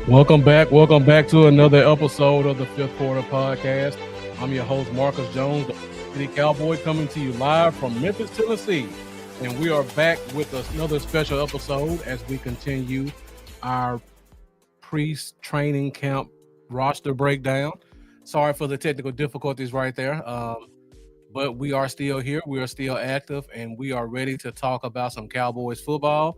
Welcome back. Welcome back to another episode of the Fifth Quarter Podcast. I'm your host, Marcus Jones, the City Cowboy, coming to you live from Memphis, Tennessee. And we are back with another special episode as we continue our pre-training camp roster breakdown. Sorry for the technical difficulties right there. But we are still here. We are still active, and we are ready to talk about some Cowboys football.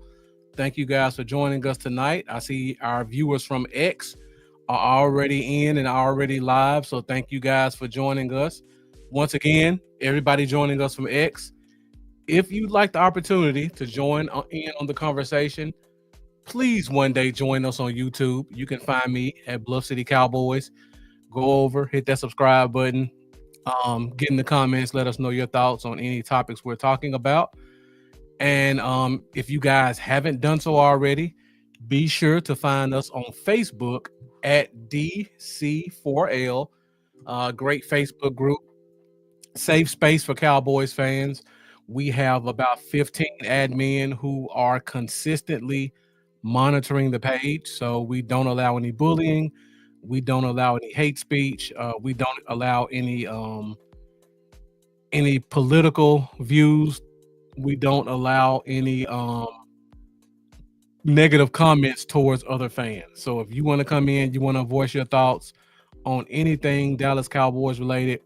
Thank you guys for joining us tonight. I see our viewers from X are already in and already live. So thank you guys for joining us. Once again, everybody joining us from X. If you'd like the opportunity to join in on the conversation, please one day join us on YouTube. You can find me at Bluff City Cowboys. Go over, hit that subscribe button. Get in the comments. Let us know your thoughts on any topics we're talking about. And if you guys haven't done so already, be sure to find us on Facebook at DC4L. Great Facebook group, safe space for Cowboys fans. We have about 15 admin who are consistently monitoring the page. So we don't allow any bullying. We don't allow any hate speech. We don't allow any political views. We don't allow any negative comments towards other fans. So if you want to come in, you want to voice your thoughts on anything Dallas Cowboys related,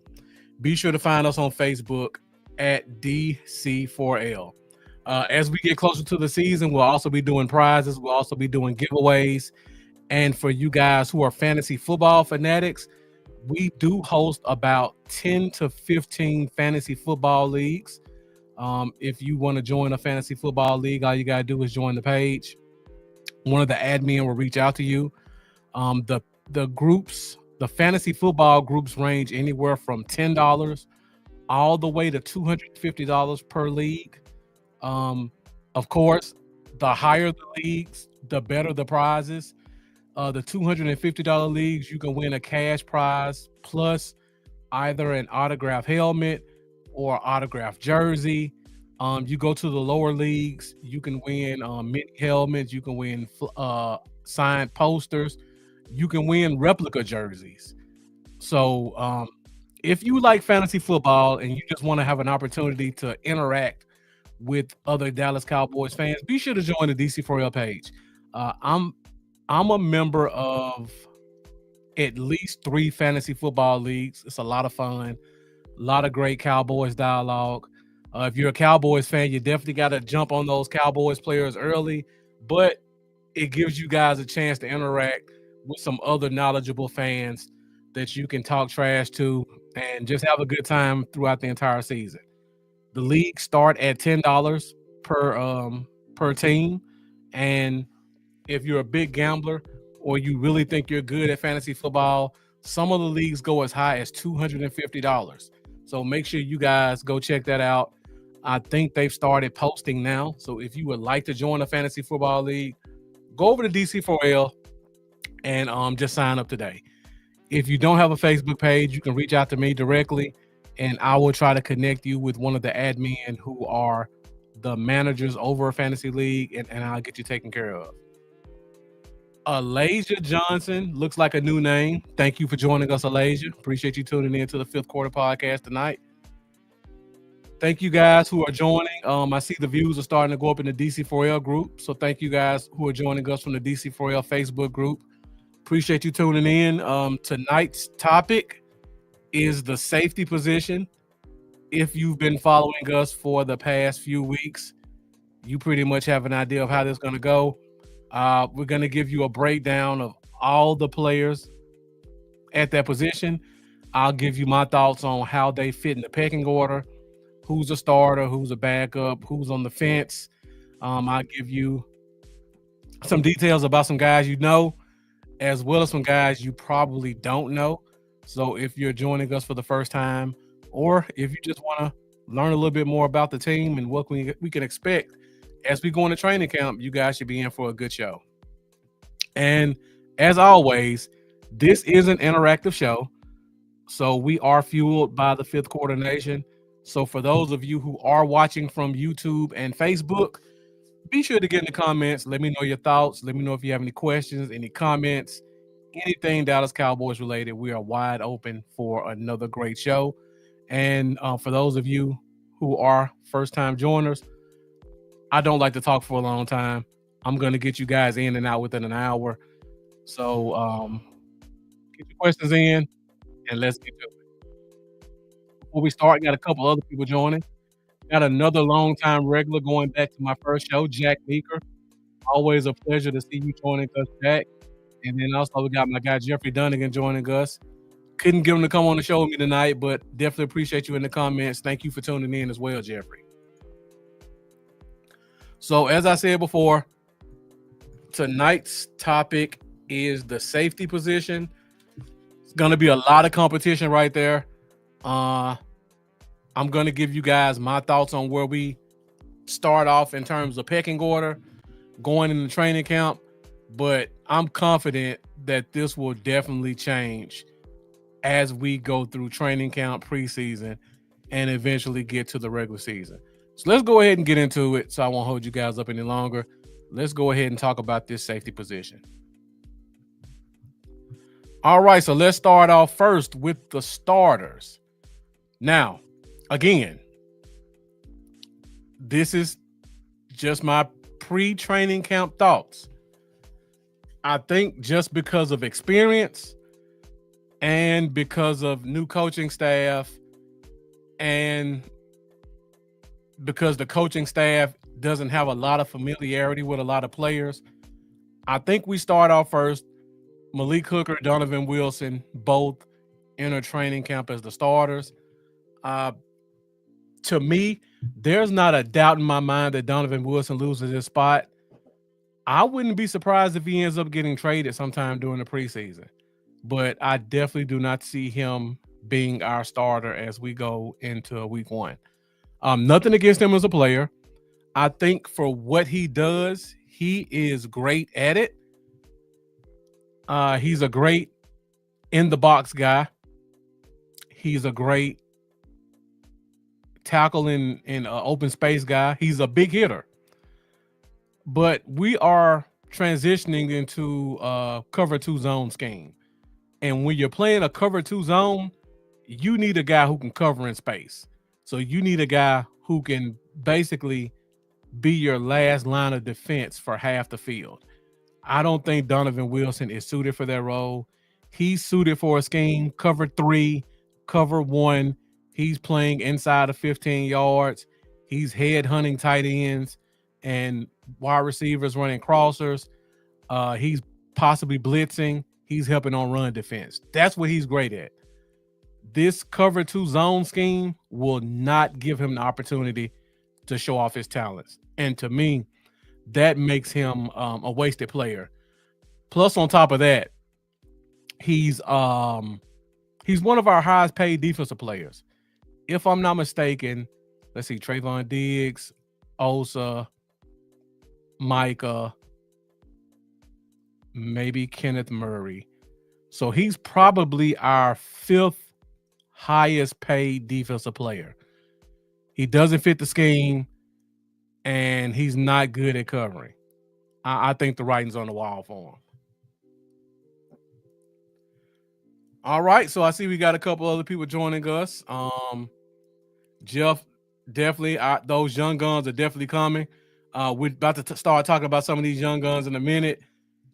be sure to find us on Facebook at DC4L. As we get closer to the season, we'll also be doing prizes. We'll also be doing giveaways. And for you guys who are fantasy football fanatics, we do host about 10 to 15 fantasy football leagues. If you want to join a fantasy football league, all you got to do is join the page. One of the admin will reach out to you. The groups, the fantasy football groups range anywhere from $10 all the way to $250 per league. Of course, the higher the leagues, the better the prizes. The $250 leagues, you can win a cash prize plus either an autographed helmet or autographed jersey. You go to the lower leagues, you can win mini helmets, you can win signed posters, you can win replica jerseys. So if you like fantasy football and you just want to have an opportunity to interact with other Dallas Cowboys fans, be sure to join the DC4L page. I'm a member of at least 3 fantasy football leagues. It's a lot of fun, a lot of great Cowboys dialogue. If you're a Cowboys fan, you definitely got to jump on those Cowboys players early, but it gives you guys a chance to interact with some other knowledgeable fans that you can talk trash to and just have a good time throughout the entire season. The leagues start at $10 per team, and if you're a big gambler or you really think you're good at fantasy football, some of the leagues go as high as $250. So make sure you guys go check that out. I think they've started posting now. So if you would like to join a fantasy football league, go over to DC4L and just sign up today. If you don't have a Facebook page, you can reach out to me directly and I will try to connect you with one of the admin who are the managers over a fantasy league, and I'll get you taken care of. Alasia Johnson looks like a new name. Thank you for joining us, Alasia. Appreciate you tuning in to the Fifth Quarter Podcast tonight. Thank you guys who are joining. I see the views are starting to go up in the DC4L group. So thank you guys who are joining us from the DC4L Facebook group. Appreciate you tuning in. Tonight's topic is the safety position. If you've been following us for the past few weeks, you pretty much have an idea of how this is going to go. We're going to give you a breakdown of all the players at that position. I'll give you my thoughts on how they fit in the pecking order, who's a starter, who's a backup, who's on the fence. I'll give you some details about some guys you know, as well as some guys you probably don't know. So if you're joining us for the first time, or if you just want to learn a little bit more about the team and what we can expect as we go into training camp, you guys should be in for a good show. And as always, this is an interactive show. So we are fueled by the Fifth Quarter Nation. So for those of you who are watching from YouTube and Facebook, Be sure to get in the comments. Let me know your thoughts. Let me know if you have any questions, any comments, anything Dallas Cowboys related. We are wide open for another great show. And for those of you who are first time joiners, I don't like to talk for a long time. I'm going to get you guys in and out within an hour. So get your questions in and let's get to it. Before we start, got a couple other people joining. Got another long-time regular going back to my first show, Jack Meeker. Always a pleasure to see you joining us, Jack. And then also we got my guy Jeffrey Dunnigan joining us. Couldn't get him to come on the show with me tonight, but definitely appreciate you in the comments. Thank you for tuning in as well, Jeffrey. So as I said before, tonight's topic is the safety position. It's going to be a lot of competition right there. I'm going to give you guys my thoughts on where we start off in terms of pecking order going in the training camp, but I'm confident that this will definitely change as we go through training camp, preseason, and eventually get to the regular season. So let's go ahead and get into it so I won't hold you guys up any longer. Let's go ahead and talk about this safety position. All right, so let's start off first with the starters. Now, again, this is just my pre-training camp thoughts. I think just because of experience and because of new coaching staff and because the coaching staff doesn't have a lot of familiarity with a lot of players, I think we start off first. Malik Hooker, Donovan Wilson, both enter training camp as the starters. To me, there's not a doubt in my mind that Donovan Wilson loses his spot. I wouldn't be surprised if he ends up getting traded sometime during the preseason, but I definitely do not see him being our starter as we go into week one. Nothing against him as a player. I think for what he does, he is great at it. He's a great in the box guy. He's a great tackle in open space guy. He's a big hitter. But we are transitioning into a cover 2 zone scheme. And when you're playing a cover 2 zone, you need a guy who can cover in space. So you need a guy who can basically be your last line of defense for half the field. I don't think Donovan Wilson is suited for that role. He's suited for a scheme, cover 3, cover 1. He's playing inside of 15 yards. He's head hunting tight ends and wide receivers running crossers. He's possibly blitzing. He's helping on run defense. That's what he's great at. This cover 2 zone scheme will not give him the opportunity to show off his talents. And to me, that makes him a wasted player. Plus, on top of that, he's one of our highest paid defensive players. If I'm not mistaken, let's see, Trayvon Diggs, Osa, Micah, maybe Kenneth Murray. So he's probably our 5th highest paid defensive player. He doesn't fit the scheme, and he's not good at covering. I think the writing's on the wall for him. All right, so I see we got a couple other people joining us. Jeff, definitely, those young guns are definitely coming. We're about to start talking about some of these young guns in a minute.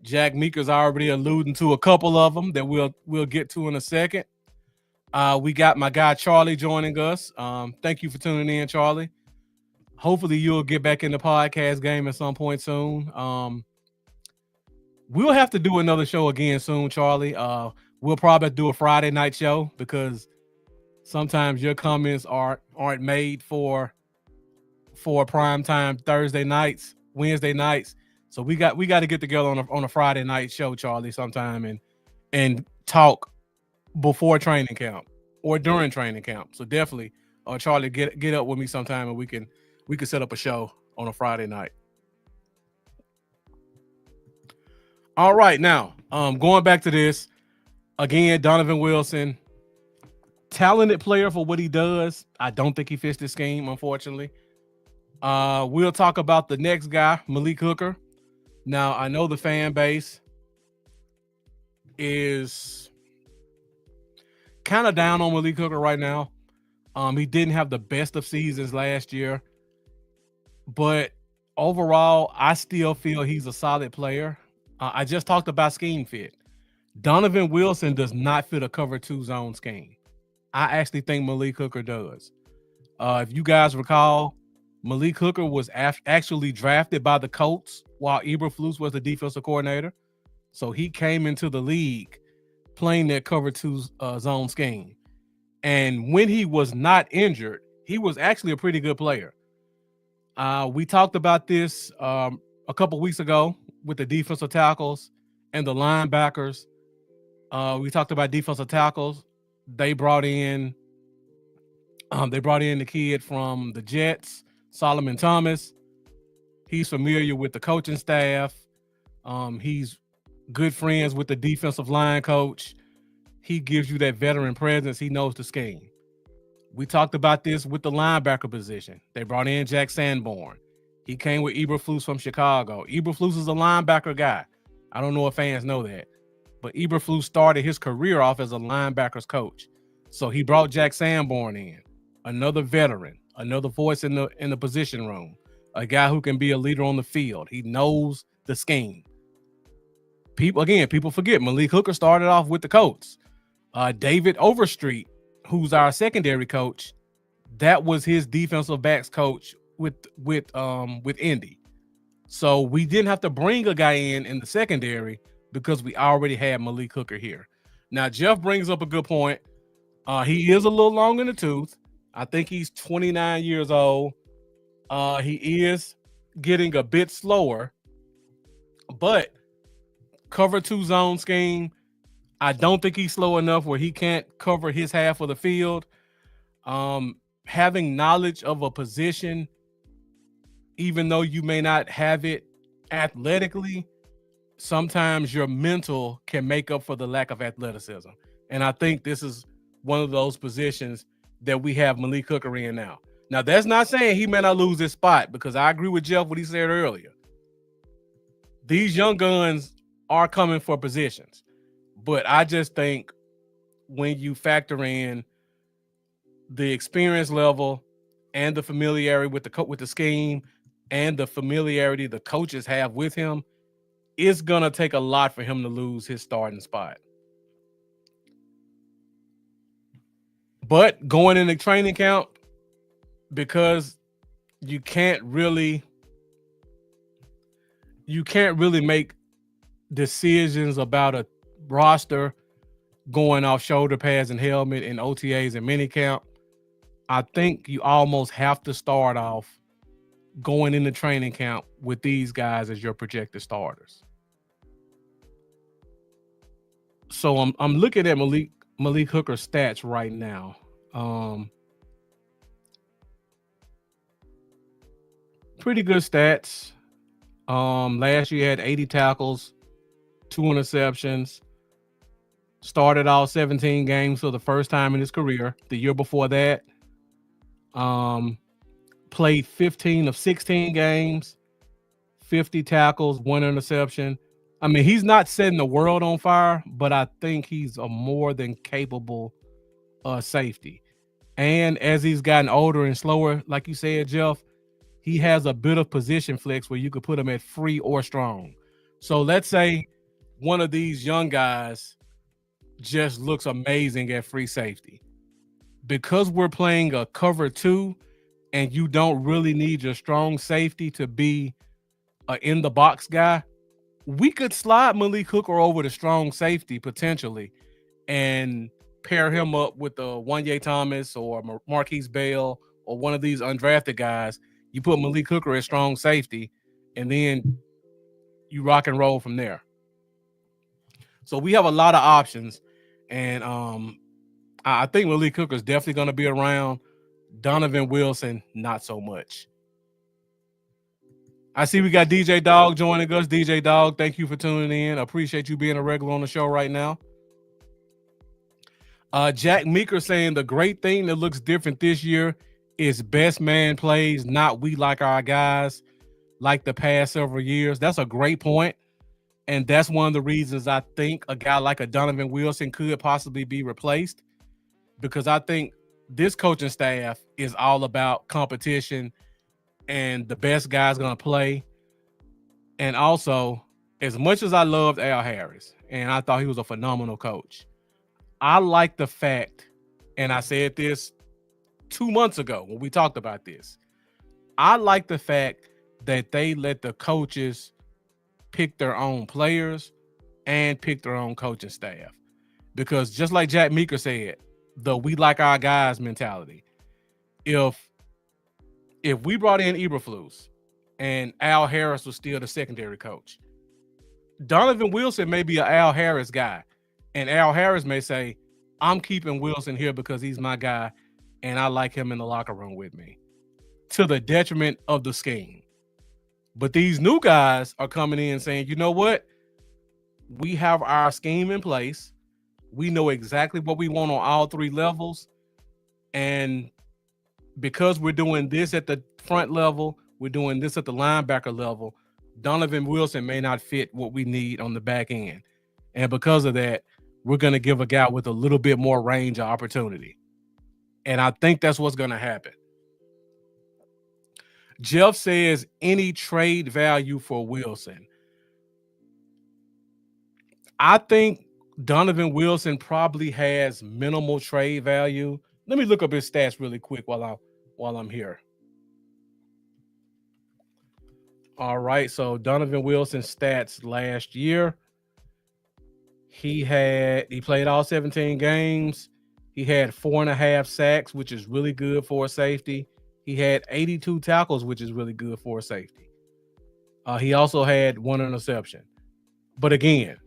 Jack Meeker's already alluding to a couple of them that we'll get to in a second. We got my guy Charlie joining us. Thank you for tuning in, Charlie. Hopefully you'll get back in the podcast game at some point soon. We'll have to do another show again soon, Charlie. We'll probably do a Friday night show because sometimes your comments aren't made for prime time Thursday nights, Wednesday nights. So we got to get together on a Friday night show, Charlie, sometime and talk before training camp or during training camp. So definitely, Charlie, get up with me sometime and we can set up a show on a Friday night. All right, now going back to this again, Donovan Wilson, talented player for what he does. I don't think he fits the scheme, unfortunately. We'll talk about the next guy, Malik Hooker. Now, I know the fan base is kind of down on Malik Hooker right now. He didn't have the best of seasons last year, but overall, I still feel he's a solid player. I just talked about scheme fit. Donovan Wilson does not fit a cover 2 zone scheme. I actually think Malik Hooker does. If you guys recall, Malik Hooker was actually drafted by the Colts while Eberflus was the defensive coordinator. So he came into the league playing that cover 2 zone scheme. And when he was not injured, he was actually a pretty good player. We talked about this a couple weeks ago with the defensive tackles and the linebackers. We talked about defensive tackles. They brought in the kid from the Jets, Solomon Thomas. He's familiar with the coaching staff. He's good friends with the defensive line coach. He gives you that veteran presence. He knows the scheme. We talked about this with the linebacker position. They brought in Jack Sanborn. He came with Eberflus from Chicago. Eberflus is a linebacker guy. I don't know if fans know that, but Eberflus started his career off as a linebackers coach. So he brought Jack Sanborn in, another veteran, another voice in the position room, a guy who can be a leader on the field. He knows the scheme. People forget Malik Hooker started off with the Colts. David Overstreet, who's our secondary coach, that was his defensive backs coach with Indy. So we didn't have to bring a guy in the secondary because we already had Malik Hooker here. Now, Jeff brings up a good point. He is a little long in the tooth. I think he's 29 years old. He is getting a bit slower, but cover 2 zone scheme, I don't think he's slow enough where he can't cover his half of the field. Having knowledge of a position, even though you may not have it athletically, sometimes your mental can make up for the lack of athleticism. And I think this is one of those positions that we have Malik Hooker in now. Now, that's not saying he may not lose his spot, because I agree with Jeff what he said earlier. These young guns are coming for positions. But I just think when you factor in the experience level and the familiarity with the scheme and the familiarity the coaches have with him, it's going to take a lot for him to lose his starting spot. But going into training camp, because you can't really make decisions about a roster going off shoulder pads and helmet and OTAs and minicamp, I think you almost have to start off going into training camp with these guys as your projected starters. So I'm looking at Malik Hooker's stats right now. Pretty good stats. Last year he had 80 tackles, 2 interceptions. Started all 17 games for the first time in his career. The year before that, played 15 of 16 games, 50 tackles, 1 interception. I mean, he's not setting the world on fire, but I think he's a more than capable safety. And as he's gotten older and slower, like you said, Jeff, he has a bit of position flex where you could put him at free or strong. So let's say one of these young guys just looks amazing at free safety. Because we're playing a cover 2 and you don't really need your strong safety to be an in the box guy, we could slide Malik Hooker over to strong safety potentially and pair him up with Wanye Thomas or Marquise Bell or one of these undrafted guys. You put Malik Hooker at strong safety and then you rock and roll from there. So we have a lot of options. And I think Malik Hooker is definitely going to be around. Donovan Wilson, not so much. I see we got DJ Dog joining us. DJ Dog, thank you for tuning in. I appreciate you being a regular on the show right now. Jack Meeker saying the great thing that looks different this year It's best man plays, not we like our guys like the past several years. That's a great point. And that's one of the reasons I think a guy like a Donovan Wilson could possibly be replaced, because I think this coaching staff is all about competition and the best guy's going to play. And also, as much as I loved Al Harris and I thought he was a phenomenal coach, I like the fact, and I said this 2 months ago when we talked about this, I like the fact that they let the coaches pick their own players and pick their own coaching staff. Because just like Jack Meeker said, the we like our guys mentality. If we brought in Eberflus and Al Harris was still the secondary coach, Donovan Wilson may be an Al Harris guy, and Al Harris may say, I'm keeping Wilson here because he's my guy and I like him in the locker room with me, to the detriment of the scheme. But these new guys are coming in saying, you know what? We have our scheme in place. We know exactly what we want on all three levels. And because we're doing this at the front level, we're doing this at the linebacker level, Donovan Wilson may not fit what we need on the back end. And because of that, we're going to give a guy with a little bit more range of opportunity. And I think that's what's going to happen. Jeff says any trade value for Wilson. I think Donovan Wilson probably has minimal trade value. Let me look up his stats really quick while I'm here. All right, so Donovan Wilson's stats last year. He played all 17 games. He had 4.5 sacks, which is really good for a safety. He had 82 tackles, which is really good for a safety. He also had 1 interception. But again,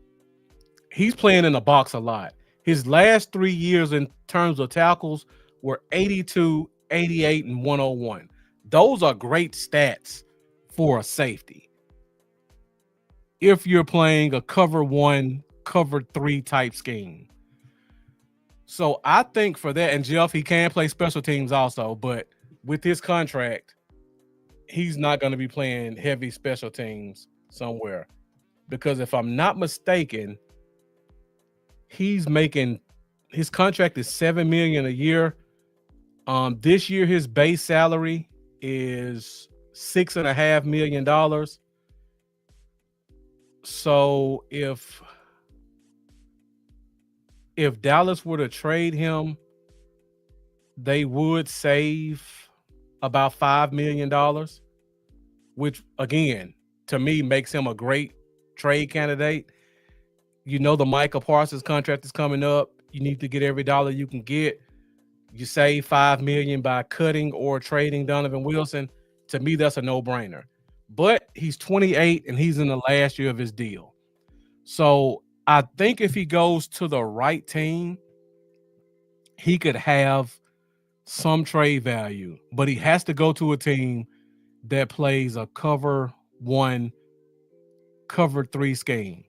he's playing in the box a lot. His last 3 years in terms of tackles were 82, 88, and 101. Those are great stats for a safety. If you're playing a cover 1, cover 3 type scheme. So I think for that, and Jeff, he can play special teams also, but with his contract, he's not going to be playing heavy special teams somewhere. Because if I'm not mistaken, he's making, his contract is $7 million a year. This year, his base salary is $6.5 million. So if Dallas were to trade him, they would save about $5 million, which again, to me, makes him a great trade candidate. You know, the Micah Parsons contract is coming up. You need to get every dollar you can get. You save $5 million by cutting or trading Donovan Wilson. To me, that's a no-brainer. But he's 28 and he's in the last year of his deal. So I think if he goes to the right team, he could have some trade value, but he has to go to a team that plays a cover 1, cover 3 scheme.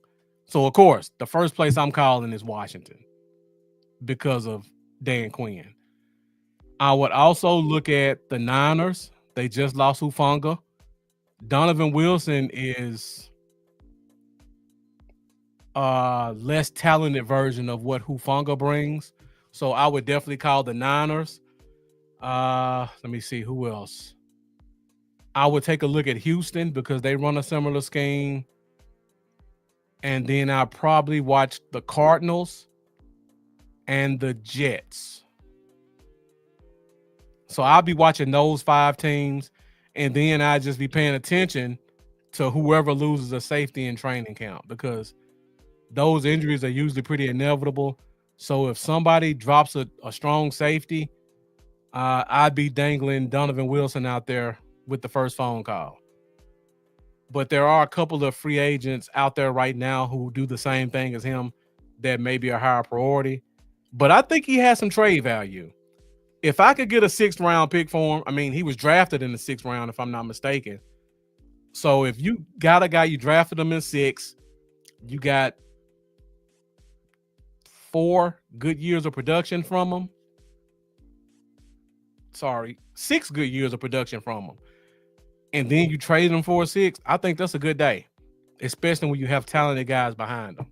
So of course, the first place I'm calling is Washington because of Dan Quinn. I would also look at the Niners. They just lost Hufanga. Donovan Wilson is a less talented version of what Hufanga brings. So I would definitely call the Niners. Let me see who else. I would take a look at Houston because they run a similar scheme. And then I'll probably watch the Cardinals and the Jets. So I'll be watching those 5 teams, and then I'll just be paying attention to whoever loses a safety in training camp, because those injuries are usually pretty inevitable. So if somebody drops a strong safety, I'd be dangling Donovan Wilson out there with the first phone call. But there are a couple of free agents out there right now who do the same thing as him that may be a higher priority. But I think he has some trade value. If I could get a 6th round pick for him, I mean, he was drafted in the 6th round, if I'm not mistaken. So if you got a guy, you drafted him in 6, you got 4 good years of production from him. Sorry, 6 good years of production from him, and then you trade him for a 6, I think that's a good day, especially when you have talented guys behind them.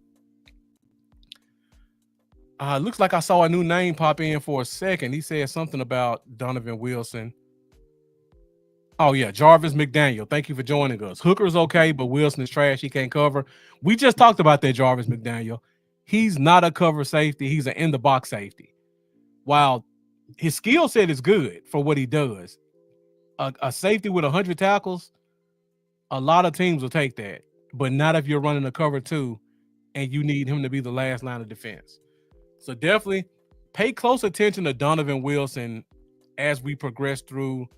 Looks like I saw a new name pop in for a second. He said something about Donovan Wilson. Oh, yeah, Jarvis McDaniel. Thank you for joining us. Hooker's okay, but Wilson is trash. He can't cover. We just talked about that, Jarvis McDaniel. He's not a cover safety. He's an in-the-box safety. While his skill set is good for what he does, a safety with 100 tackles, a lot of teams will take that, but not if you're running a cover 2 and you need him to be the last line of defense. So definitely pay close attention to Donovan Wilson as we progress through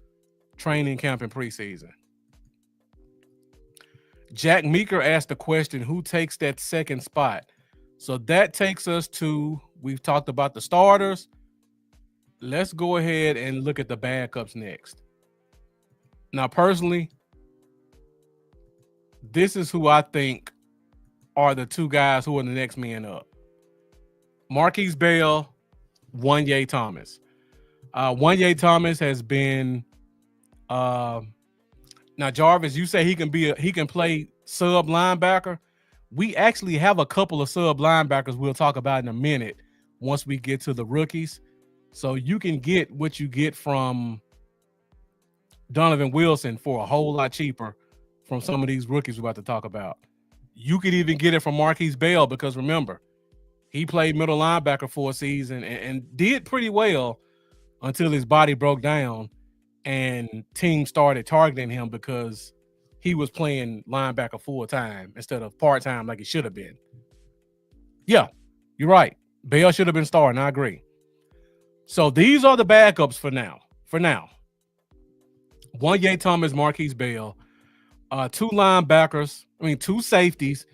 training camp and preseason. Jack Meeker asked the question, who takes that second spot? So that takes us to, we've talked about the starters. Let's go ahead and look at the backups next. Now, personally, this is who I think are the 2 guys who are the next men up. Marquise Bell, Wanye Thomas. Wanye Thomas has been now, Jarvis, you say he can play sub linebacker. We actually have a couple of sub linebackers we'll talk about in a minute once we get to the rookies. So you can get what you get from Donovan Wilson for a whole lot cheaper from some of these rookies we're about to talk about. You could even get it from Marquise Bell because remember, he played middle linebacker for a season and did pretty well until his body broke down and teams started targeting him because he was playing linebacker full-time instead of part-time like he should have been. Yeah, you're right. Bell should have been starting. I agree. So these are the backups for now. Wanye Thomas, Marquise Bell, 2 linebackers, 2 safeties,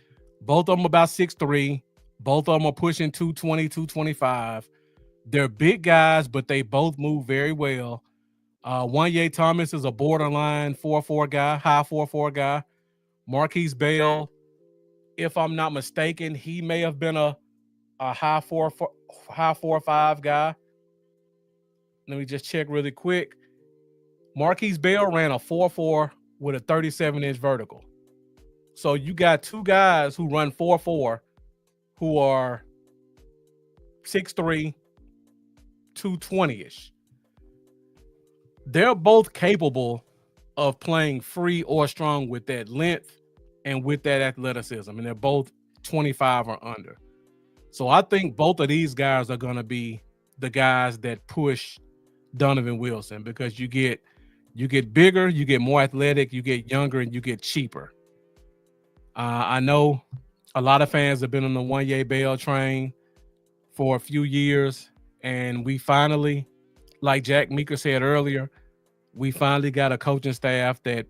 both of them about 6'3", both of them are pushing 220, 225. They're big guys, but they both move very well. Wanye Thomas is a borderline 4.4 guy, high 4.4 guy. Marquise Bell, if I'm not mistaken, he may have been a high 4.5 guy. Let me just check really quick. Marquise Bell ran a 4.4 with a 37-inch vertical. So you got 2 guys who run 4.4 who are 6'3", 220-ish. They're both capable of playing free or strong with that length and with that athleticism, and they're both 25 or under. So I think both of these guys are going to be the guys that push Donovan Wilson because you get bigger, you get more athletic, you get younger, and you get cheaper. I know a lot of fans have been on the Wanye Bell train for a few years, and we finally, like Jack Meeker said earlier, we finally got a coaching staff that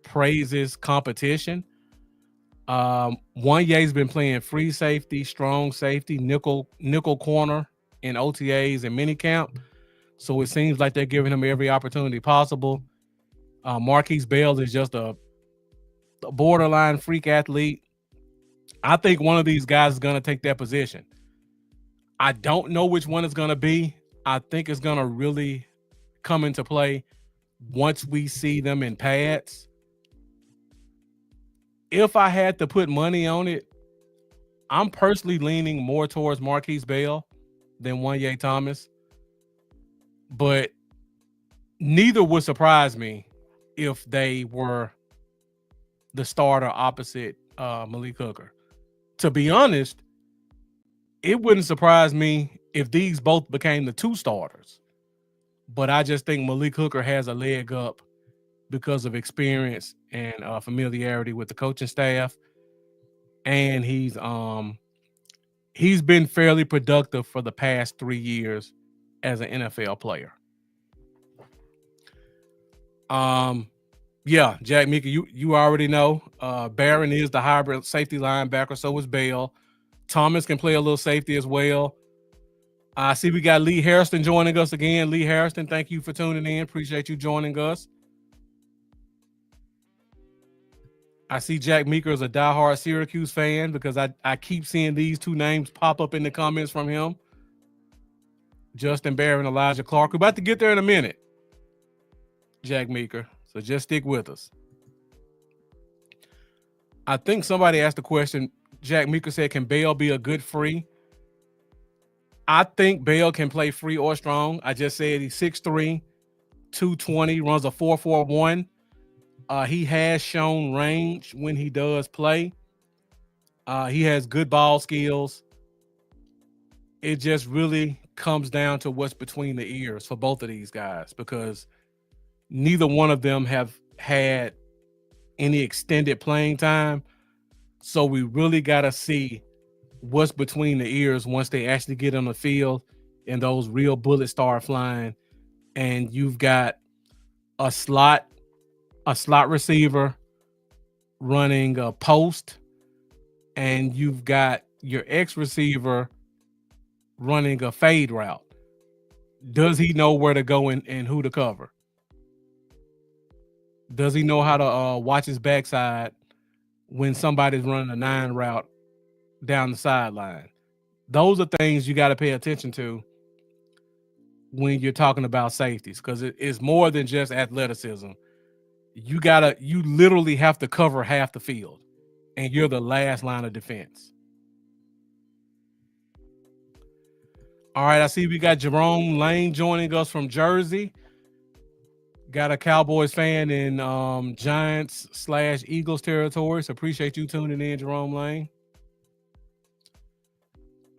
praises competition. Wanye's been playing free safety, strong safety, nickel corner in OTAs and minicamp. So it seems like they're giving him every opportunity possible. Marquise Bell is just a borderline freak athlete. I think one of these guys is going to take that position. I don't know which one it's going to be. I think it's going to really come into play once we see them in pads. If I had to put money on it, I'm personally leaning more towards Marquise Bell than Wanye Thomas. But neither would surprise me if they were the starter opposite Malik Hooker. To be honest, it wouldn't surprise me if these both became the 2 starters. But I just think Malik Hooker has a leg up because of experience and familiarity with the coaching staff. And he's been fairly productive for the past 3 years as an NFL player. Yeah, Jack Meeker, you already know. Barron is the hybrid safety linebacker, so is Bell. Thomas can play a little safety as well. I see we got Lee Harrison joining us again. Lee Harrison, thank you for tuning in. Appreciate you joining us. I see Jack Meeker is a diehard Syracuse fan because I keep seeing these 2 names pop up in the comments from him. Justin Barron, Elijah Clark. We're about to get there in a minute. Jack Meeker. So just stick with us. I think somebody asked the question. Jack Meeker said, "Can Bell be a good free?" I think Bell can play free or strong. I just said he's 6'3", 220, runs a 4.41. He has shown range when he does play. He has good ball skills. It just really comes down to what's between the ears for both of these guys, because neither one of them have had any extended playing time. So we really got to see what's between the ears once they actually get on the field and those real bullets start flying. And you've got a slot receiver running a post, and you've got your X receiver running a fade route. Does he know where to go and who to cover? Does he know how to watch his backside when somebody's running a 9 route down the sideline? Those are things you got to pay attention to when you're talking about safeties, because it's more than just athleticism. You literally have to cover half the field, and you're the last line of defense. All right, I see we got Jerome Lane joining us from Jersey. Got a Cowboys fan in Giants/Eagles territory. So appreciate you tuning in, Jerome Lane.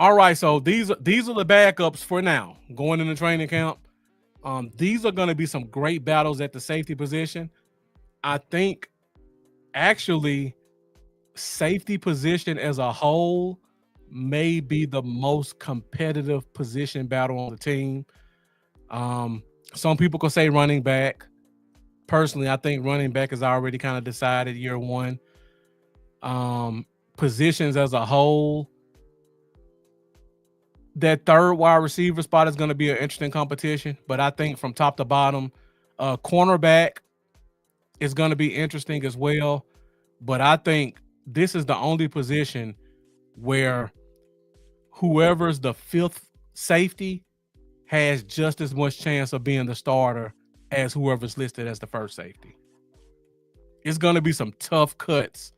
All right, so these are the backups for now going into training camp. These are going to be some great battles at the safety position. I think actually safety position as a whole may be the most competitive position battle on the team. Some people could say running back. Personally, I think running back is already kind of decided year one. Positions as a whole, that third wide receiver spot is going to be an interesting competition. But I think from top to bottom, cornerback is going to be interesting as well. But I think this is the only position where whoever's the fifth safety has just as much chance of being the starter as whoever's listed as the first safety. It's going to be some tough cuts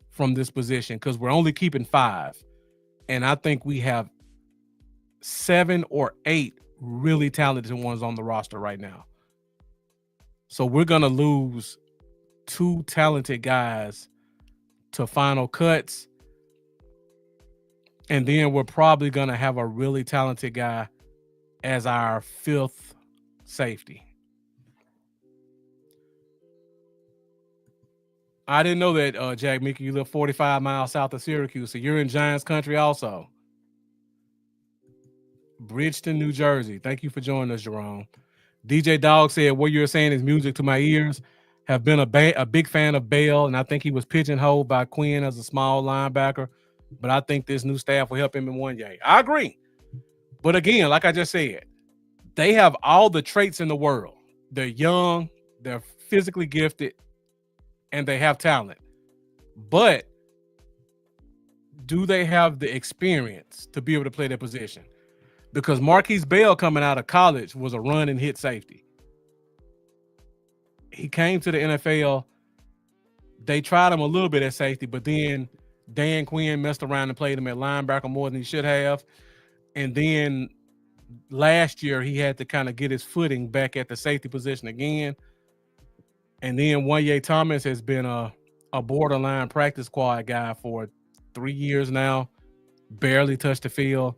from this position because we're only keeping 5. And I think we have 7 or 8 really talented ones on the roster right now. So we're going to lose 2 talented guys to final cuts. And then we're probably going to have a really talented guy as our 5th safety. I didn't know that, Jack Meeker, you live 45 miles south of Syracuse, so you're in Giants country also. Bridgeton, New Jersey. Thank you for joining us, Jerome. DJ Dog said, what you're saying is music to my ears. Have been a big fan of Bell, and I think he was pigeonholed by Quinn as a small linebacker, but I think this new staff will help him in one way. I agree. But again, like I just said, they have all the traits in the world. They're young, they're physically gifted, and they have talent. But do they have the experience to be able to play their position? Because Marquise Bell coming out of college was a run and hit safety. He came to the NFL. They tried him a little bit at safety, but then Dan Quinn messed around and played him at linebacker more than he should have. And then last year, he had to kind of get his footing back at the safety position again. And then Wanye Thomas has been a borderline practice squad guy for 3 years now, barely touched the field.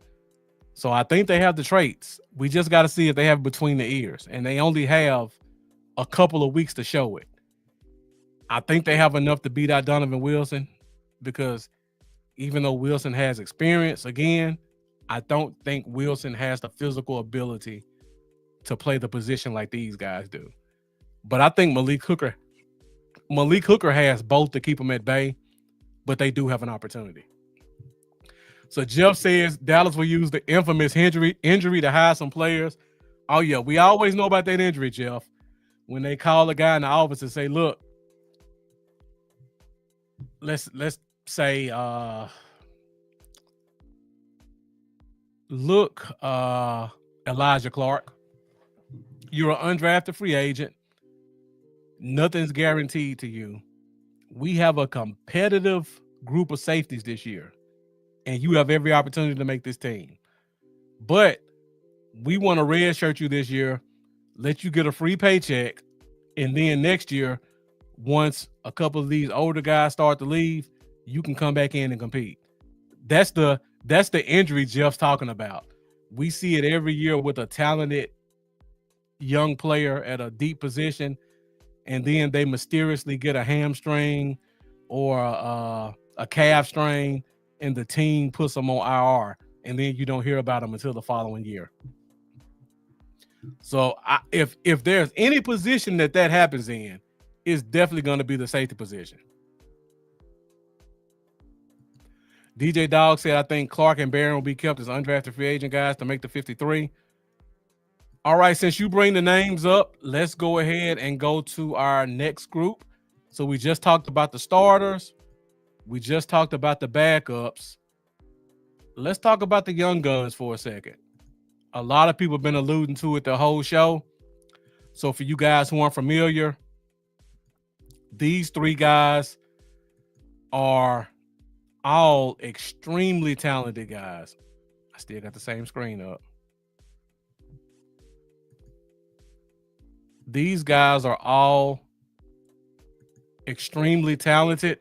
So I think they have the traits. We just got to see if they have it between the ears. And they only have a couple of weeks to show it. I think they have enough to beat out Donovan Wilson, because even though Wilson has experience, again, I don't think Wilson has the physical ability to play the position like these guys do. But I think Malik Hooker has both to keep them at bay, but they do have an opportunity. So Jeff says Dallas will use the infamous injury to hide some players. Oh yeah, we always know about that injury, Jeff. When they call a guy in the office and say, "Look, let's say, look, Elijah Clark, you're an undrafted free agent. nothing's guaranteed to you. We have a competitive group of safeties this year, and you have every opportunity to make this team. But we want to redshirt you this year, let you get a free paycheck, and then next year, once a couple of these older guys start to leave, you can come back in and compete. That's the injury Jeff's talking about. We see it every year with a talented young player at a deep position, and then they mysteriously get a hamstring or a calf strain, and the team puts them on IR, and then you don't hear about them until the following year. So if there's any position that happens in, it's definitely going to be the safety position. DJ Dog said, I think Clark and Barron will be kept as undrafted free agent guys to make the 53. All right, since you bring the names up, let's go ahead and go to our next group. So we just talked about the starters. We just talked about the backups. Let's talk about the young guns for a second. A lot of people have been alluding to it the whole show. So for you guys who aren't familiar, these three guys are all extremely talented guys. I still got the same screen up. These guys are all extremely talented,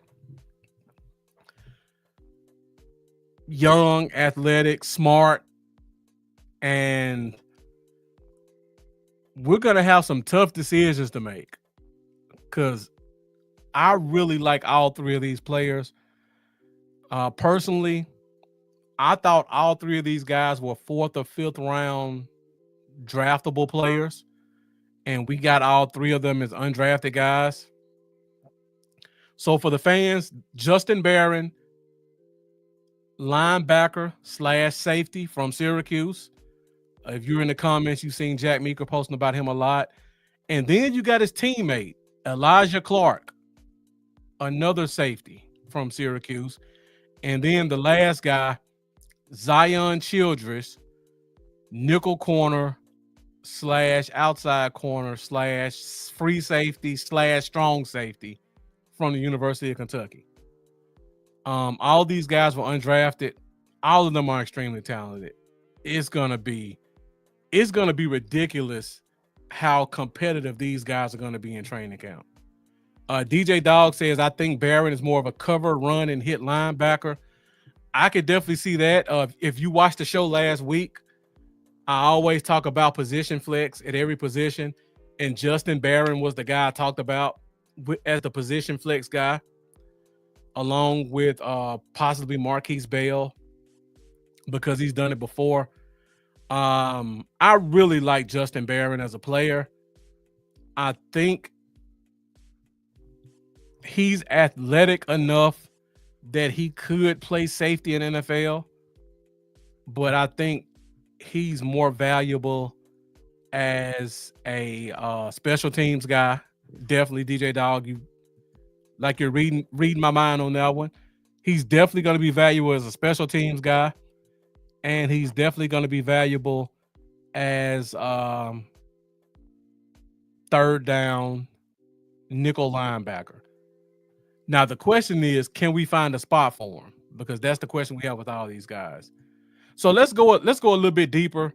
young, athletic, smart, and we're going to have some tough decisions to make because I really like all three of these players. Personally, I thought all three of these guys were 4th or 5th round draftable players, and we got all three of them as undrafted guys. So for the fans, Justin Barron, linebacker / safety from Syracuse. If you're in the comments, you've seen Jack Meeker posting about him a lot. And then you got his teammate, Elijah Clark, another safety from Syracuse. And then the last guy, Zion Childress, nickel corner / outside corner / free safety / strong safety from the University of Kentucky. All these guys were undrafted. All of them are extremely talented. It's gonna be ridiculous how competitive these guys are going to be in training camp. DJ Dog says, I think Barron is more of a cover, run, and hit linebacker. I could definitely see that. If you watched the show last week, I always talk about position flex at every position, and Justin Barron was the guy I talked about as the position flex guy, along with possibly Marquise Bell, because he's done it before. I really like Justin Barron as a player. I think he's athletic enough that he could play safety in NFL, but I think he's more valuable as a special teams guy. Definitely, DJ Dog, you're reading my mind on that one. He's definitely going to be valuable as a special teams guy. And he's definitely going to be valuable as third down nickel linebacker. Now, the question is, can we find a spot for him? Because that's the question we have with all these guys. So let's go a little bit deeper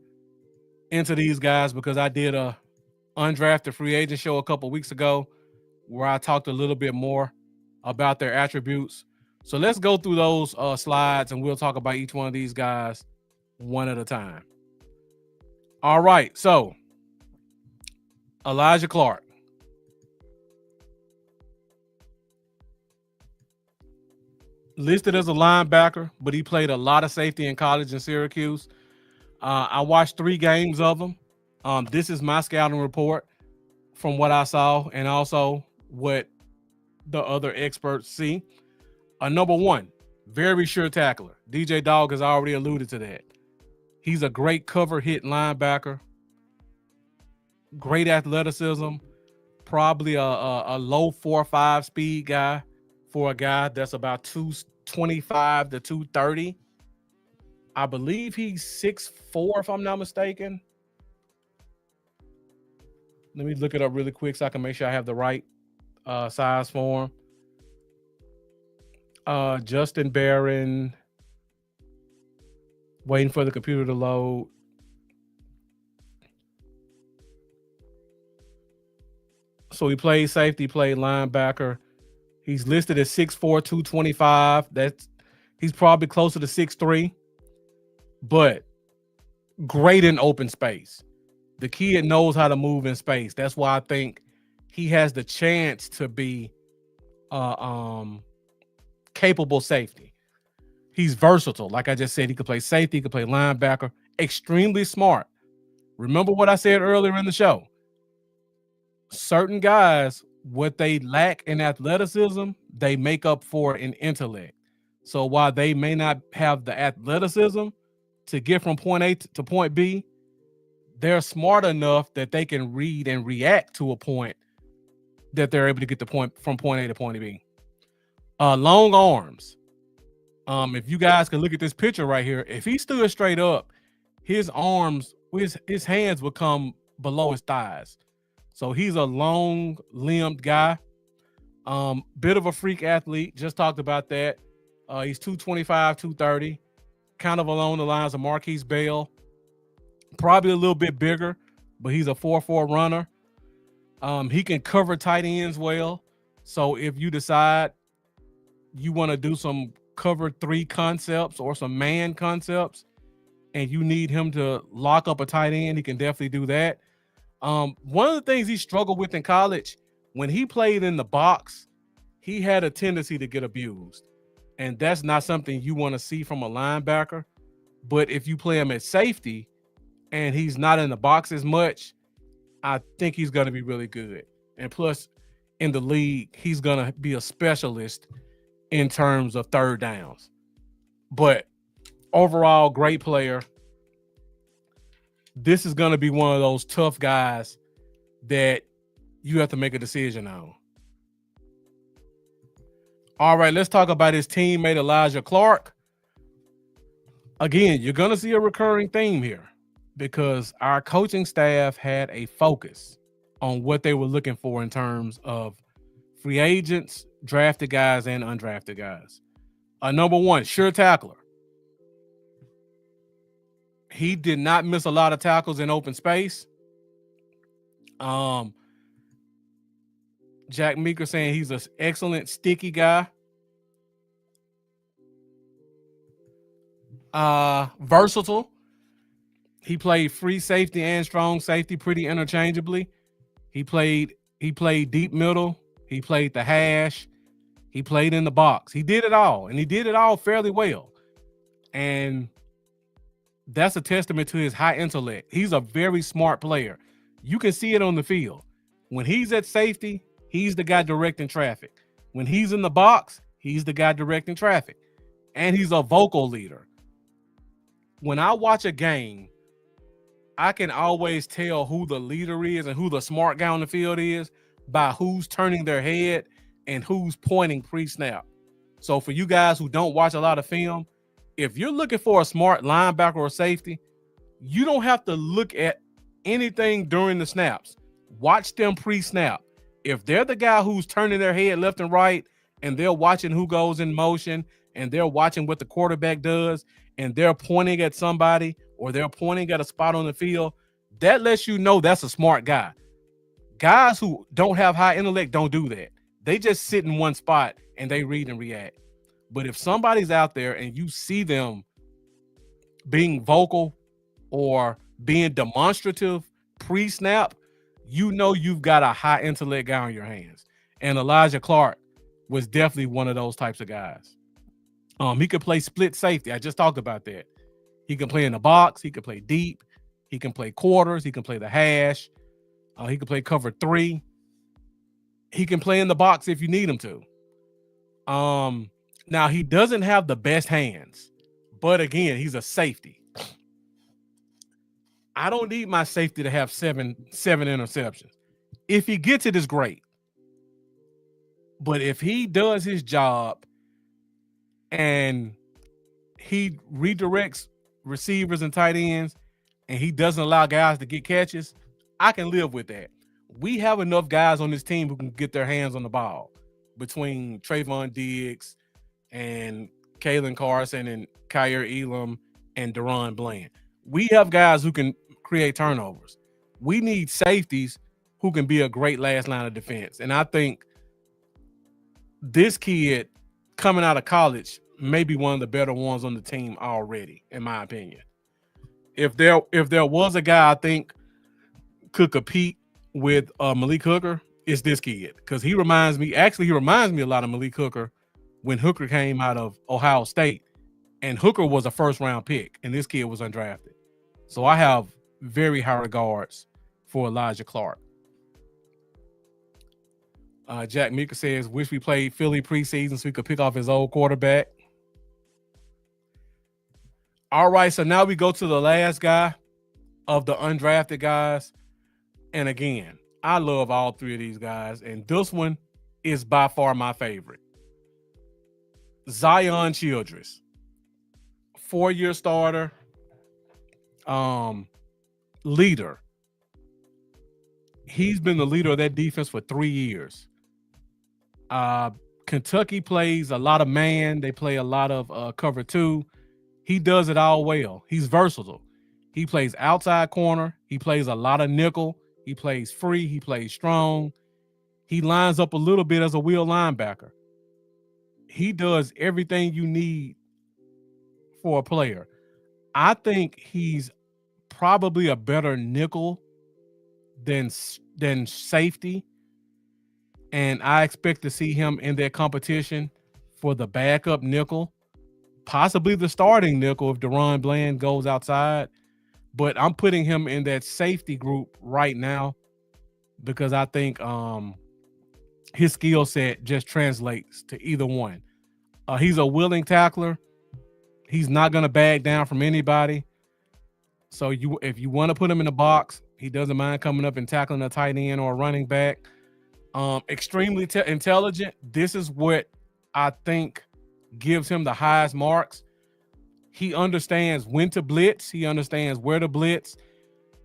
into these guys, because I did a undrafted free agent show a couple weeks ago where I talked a little bit more about their attributes. So let's go through those slides, and we'll talk about each one of these guys one at a time. All right, so Elijah Clark. Listed as a linebacker, but he played a lot of safety in college in Syracuse. I watched 3 games of him. This is my scouting report from what I saw, and also what the other experts see. Number 1, very sure tackler. DJ Dog has already alluded to that. He's a great cover hit linebacker, great athleticism, probably a low 4.5 speed guy for a guy that's about 225 to 230. I believe he's 6'4", if I'm not mistaken. Let me look it up really quick so I can make sure I have the right size for him. Justin Barron, waiting for the computer to load. So he played safety, played linebacker. He's listed as 6'4", 225. He's probably closer to 6'3", but great in open space. The kid knows how to move in space. That's why I think he has the chance to be capable safety. He's versatile. Like I just said, he could play safety, he could play linebacker. Extremely smart. Remember what I said earlier in the show. Certain guys, what they lack in athleticism, they make up for in intellect. So while they may not have the athleticism to get from point A to point B, they're smart enough that they can read and react to a point that they're able to get the point from point A to point B. Long arms. If you guys can look at this picture right here, if he stood straight up, his arms, his hands would come below his thighs. So he's a long-limbed guy. Bit of a freak athlete. Just talked about that. He's 225, 230. Kind of along the lines of Marquise Bell. Probably a little bit bigger, but he's a 4.4 runner. He can cover tight ends well. So if you decide you want to do some cover 3 concepts or some man concepts, and you need him to lock up a tight end, he can definitely do that. One of the things he struggled with in college, when he played in the box, he had a tendency to get abused. And that's not something you want to see from a linebacker. But if you play him at safety and he's not in the box as much, I think he's going to be really good. And plus, in the league, he's going to be a specialist in terms of third downs. But overall, great player. This is going to be one of those tough guys that you have to make a decision on. All right, let's talk about his teammate, Elijah Clark. Again, you're going to see a recurring theme here because our coaching staff had a focus on what they were looking for in terms of free agents, drafted guys, and undrafted guys. Number one, sure tackler. He did not miss a lot of tackles in open space. Jack Meeker saying he's an excellent sticky guy. Versatile. He played free safety and strong safety pretty interchangeably. He played deep middle. He played the hash. He played in the box. He did it all, and he did it all fairly well. And that's a testament to his high intellect. He's a very smart player. You can see it on the field. When he's at safety, he's the guy directing traffic. When he's in the box, he's the guy directing traffic. And he's a vocal leader. When I watch a game, I can always tell who the leader is and who the smart guy on the field is by who's turning their head and who's pointing pre-snap. So for you guys who don't watch a lot of film, if you're looking for a smart linebacker or safety, you don't have to look at anything during the snaps. Watch them pre-snap. If they're the guy who's turning their head left and right, and they're watching who goes in motion, and they're watching what the quarterback does, and they're pointing at somebody, or they're pointing at a spot on the field, that lets you know that's a smart guy. Guys who don't have high intellect don't do that. They just sit in one spot and they read and react. But if somebody's out there and you see them being vocal or being demonstrative pre-snap, you know you've got a high intellect guy on your hands. And Elijah Clark was definitely one of those types of guys. He could play split safety. I just talked about that. He can play in the box. He can play deep. He can play quarters. He can play the hash. He can play cover 3. He can play in the box if you need him to. Now, he doesn't have the best hands, but again, he's a safety. I don't need my safety to have seven interceptions. If he gets it, it's great. But if he does his job and he redirects receivers and tight ends and he doesn't allow guys to get catches, I can live with that. We have enough guys on this team who can get their hands on the ball between Trayvon Diggs and Kalen Carson and Kyer Elam and Deron Bland. We have guys who can create turnovers. We need safeties who can be a great last line of defense. And I think this kid coming out of college may be one of the better ones on the team already, in my opinion. If there was a guy I think could compete with Malik Hooker, it's this kid, because he reminds me a lot of Malik Hooker when Hooker came out of Ohio State, and Hooker was a first round pick and this kid was undrafted. So I have very high regards for Elijah Clark. Jack Mika says, wish we played Philly preseason so we could pick off his old quarterback. All right, so now we go to the last guy of the undrafted guys. And again, I love all three of these guys, and this one is by far my favorite. Zion Childress, 4-year starter, leader. He's been the leader of that defense for 3 years. Kentucky plays a lot of man. They play a lot of cover two. He does it all well. He's versatile. He plays outside corner. He plays a lot of nickel. He plays free. He plays strong. He lines up a little bit as a wheel linebacker. He does everything you need for a player. I think he's probably a better nickel than safety. And I expect to see him in that competition for the backup nickel, possibly the starting nickel if Deron Bland goes outside. But I'm putting him in that safety group right now because I think his skill set just translates to either one. He's a willing tackler. He's not going to back down from anybody. So if you want to put him in the box, he doesn't mind coming up and tackling a tight end or a running back. Extremely intelligent. This is what I think gives him the highest marks. He understands when to blitz. He understands where to blitz.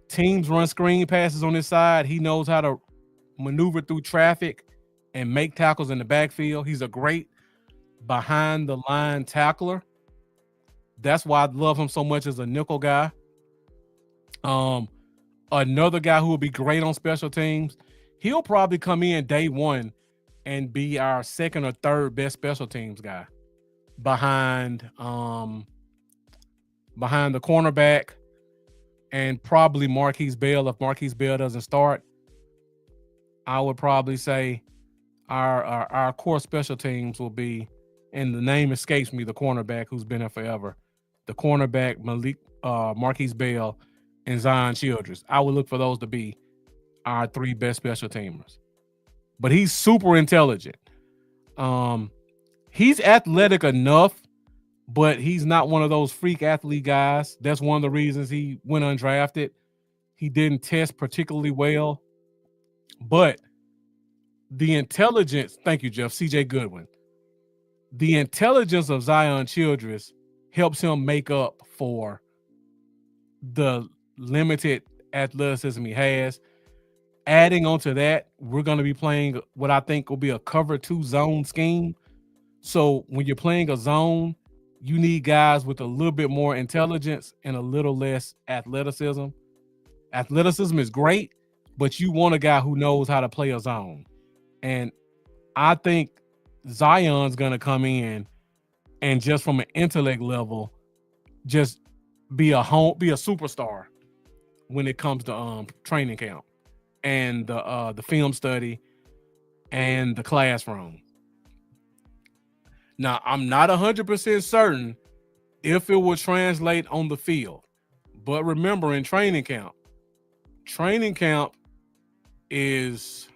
Teams run screen passes on his side. He knows how to maneuver through traffic and make tackles in the backfield. He's a great behind the line tackler. That's why I love him so much as a nickel guy. Another guy who will be great on special teams. He'll probably come in day one and be our second or third best special teams guy behind the cornerback and probably Marquise Bell. If Marquise Bell doesn't start, I would probably say our core special teams will be, and the name escapes me, the cornerback who's been there forever. The cornerback, Marquise Bell, and Zion Childress. I would look for those to be our three best special teamers. But he's super intelligent. He's athletic enough, but he's not one of those freak athlete guys. That's one of the reasons he went undrafted. He didn't test particularly well. But the intelligence, thank you, Jeff, CJ Goodwin. The intelligence of Zion Childress helps him make up for the limited athleticism he has. Adding on to that, we're going to be playing what I think will be a cover two zone scheme. So when you're playing a zone, you need guys with a little bit more intelligence and a little less athleticism. Athleticism is great, but you want a guy who knows how to play a zone. And I think Zion's going to come in and just from an intellect level, just be a superstar when it comes to training camp and the film study and the classroom. Now, I'm not 100% certain if it will translate on the field. But remember, in training camp is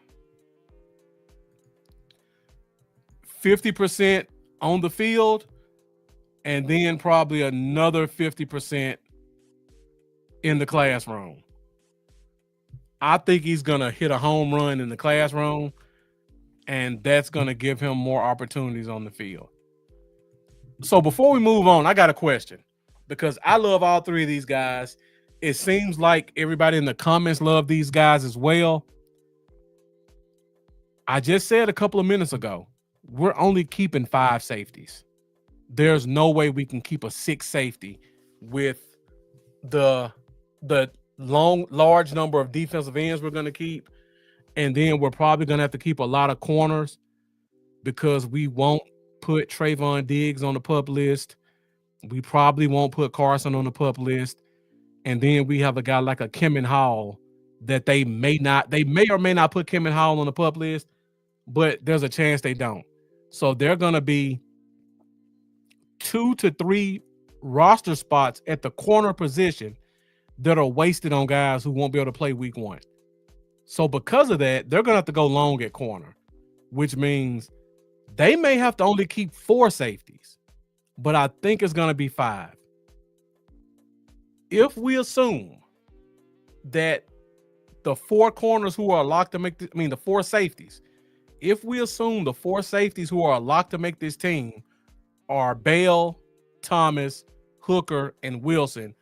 50% on the field and then probably another 50% in the classroom. I think he's going to hit a home run in the classroom, and that's going to give him more opportunities on the field. So before we move on, I got a question because I love all three of these guys. It seems like everybody in the comments love these guys as well. I just said a couple of minutes ago, we're only keeping 5 safeties. There's no way we can keep a 6 safety with the large number of defensive ends we're going to keep, and then we're probably going to have to keep a lot of corners because we won't put Trayvon Diggs on the PUP list. We probably won't put Carson on the PUP list, and then we have a guy like a Kemen Hall that they may or may not put Kemen Hall on the PUP list, but there's a chance they don't. So they're going to be 2 to 3 roster spots at the corner position that are wasted on guys who won't be able to play week 1. So because of that, they're going to have to go long at corner, which means they may have to only keep 4 safeties, but I think it's going to be 5. If we assume that the 4 corners who are locked to make the 4 safeties, if we assume the 4 safeties who are locked to make this team are Bell, Thomas, Hooker, and Wilson,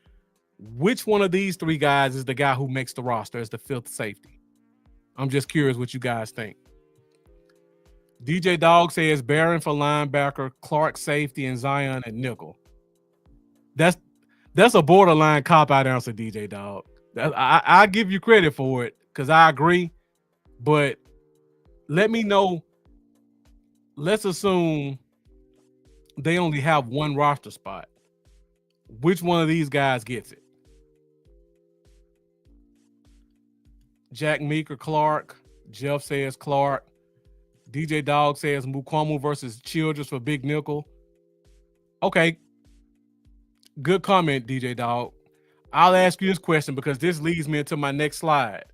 which one of these 3 guys is the guy who makes the roster as the 5th safety? I'm just curious what you guys think. DJ Dog says Barron for linebacker, Clark safety, and Zion at nickel. That's a borderline cop-out answer, DJ Dog. I give you credit for it because I agree, but let me know. Let's assume they only have 1 roster spot. Which one of these guys gets it? Jack Meeker, Clark. Jeff says Clark. DJ Dog says Mukuamu versus Childress for big nickel. Okay. Good comment, DJ Dog. I'll ask you this question because this leads me into my next slide.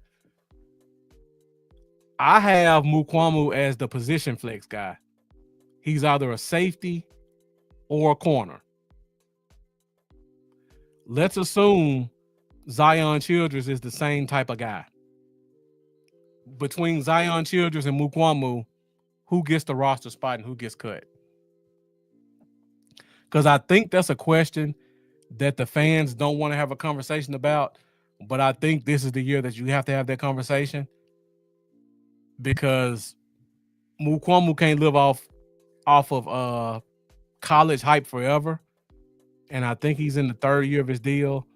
I have Mukuamu as the position flex guy. He's either a safety or a corner. Let's assume Zion Childress is the same type of guy. Between Zion Childress and Mukuamu, who gets the roster spot and who gets cut? Because I think that's a question that the fans don't want to have a conversation about, but I think this is the year that you have to have that conversation because Mukuamu can't live off of college hype forever, and I think he's in the 3rd year of his deal,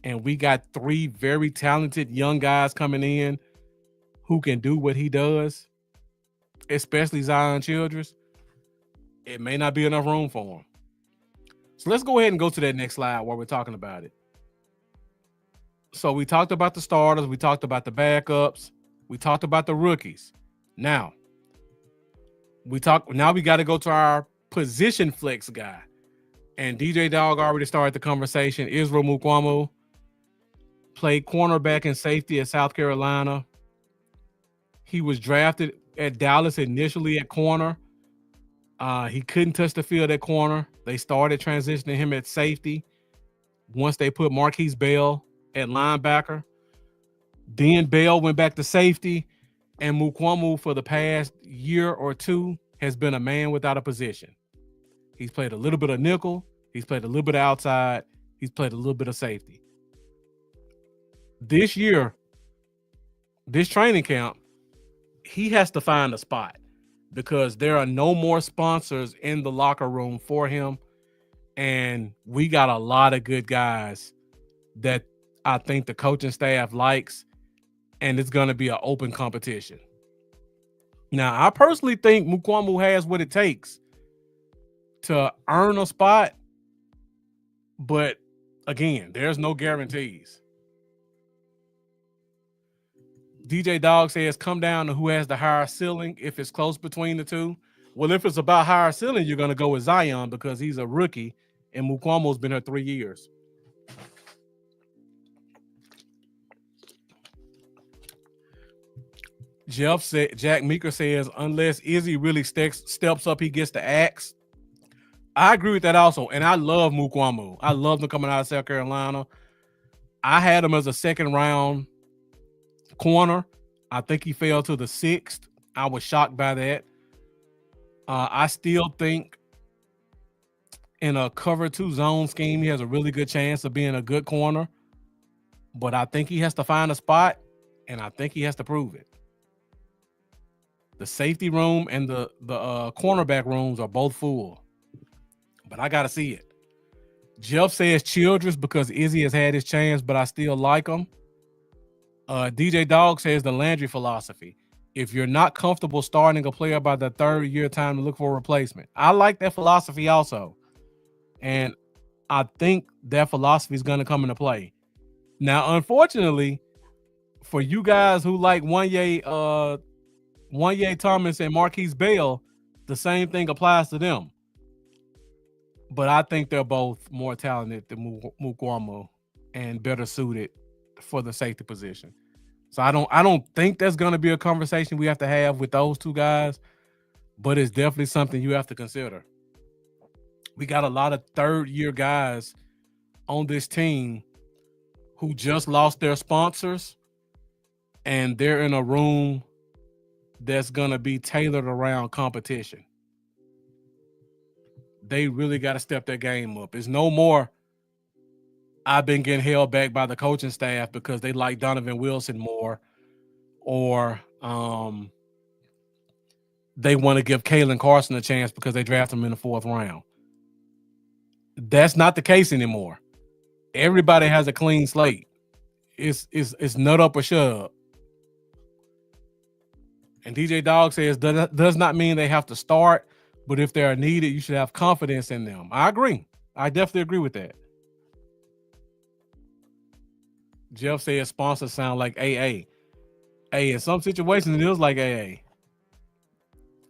and we got 3 very talented young guys coming in who can do what he does, especially Zion Childress. It may not be enough room for him. So let's go ahead and go to that next slide while we're talking about it. So we talked about the starters. We talked about the backups. We talked about the rookies. Now we got to go to our position flex guy. And DJ Dog already started the conversation. Israel Mukuamu played cornerback and safety at South Carolina. He was drafted at Dallas initially at corner. He couldn't touch the field at corner. They started transitioning him at safety once they put Marquise Bell at linebacker. Then Bell went back to safety, and Mukuamu for the past year or 2 has been a man without a position. He's played a little bit of nickel. He's played a little bit of outside. He's played a little bit of safety. This year, this training camp, he has to find a spot because there are no more sponsors in the locker room for him. And we got a lot of good guys that I think the coaching staff likes, and it's going to be an open competition. Now, I personally think Mukuamu has what it takes to earn a spot, but again, there's no guarantees. DJ Dog says, come down to who has the higher ceiling if it's close between the 2. Well, if it's about higher ceiling, you're going to go with Zion because he's a rookie and Mukuamu's been here 3 years. Jack Meeker says, unless Izzy really steps up, he gets the axe. I agree with that also. And I love Mukuamu. I love him coming out of South Carolina. I had him as a 2nd round corner. I think he fell to the 6th. I was shocked by that. I still think in a cover 2 zone scheme, he has a really good chance of being a good corner. But I think he has to find a spot, and I think he has to prove it. The safety room and the cornerback rooms are both full, but I gotta see it. Jeff says Childress because Izzy has had his chance, but I still like him. DJ Dog says the Landry philosophy. If you're not comfortable starting a player by the third year, time to look for a replacement. I like that philosophy also. And I think that philosophy is going to come into play. Now, unfortunately, for you guys who like Wanye Thomas and Marquise Bell, the same thing applies to them. But I think they're both more talented than Mukuamu and better suited for the safety position. So I don't think that's going to be a conversation we have to have with those two guys, but it's definitely something you have to consider. We got a lot of third-year guys on this team who just lost their sponsors, and they're in a room that's going to be tailored around competition. They really got to step their game up. It's no more I've been getting held back by the coaching staff because they like Donovan Wilson more, or they want to give Kalen Carson a chance because they drafted him in the 4th round. That's not the case anymore. Everybody has a clean slate. It's nut up or shut up. And DJ Dog says does not mean they have to start, but if they are needed, you should have confidence in them. I agree. I definitely agree with that. Jeff says sponsors sound like AA. Hey, in some situations, it is like AA.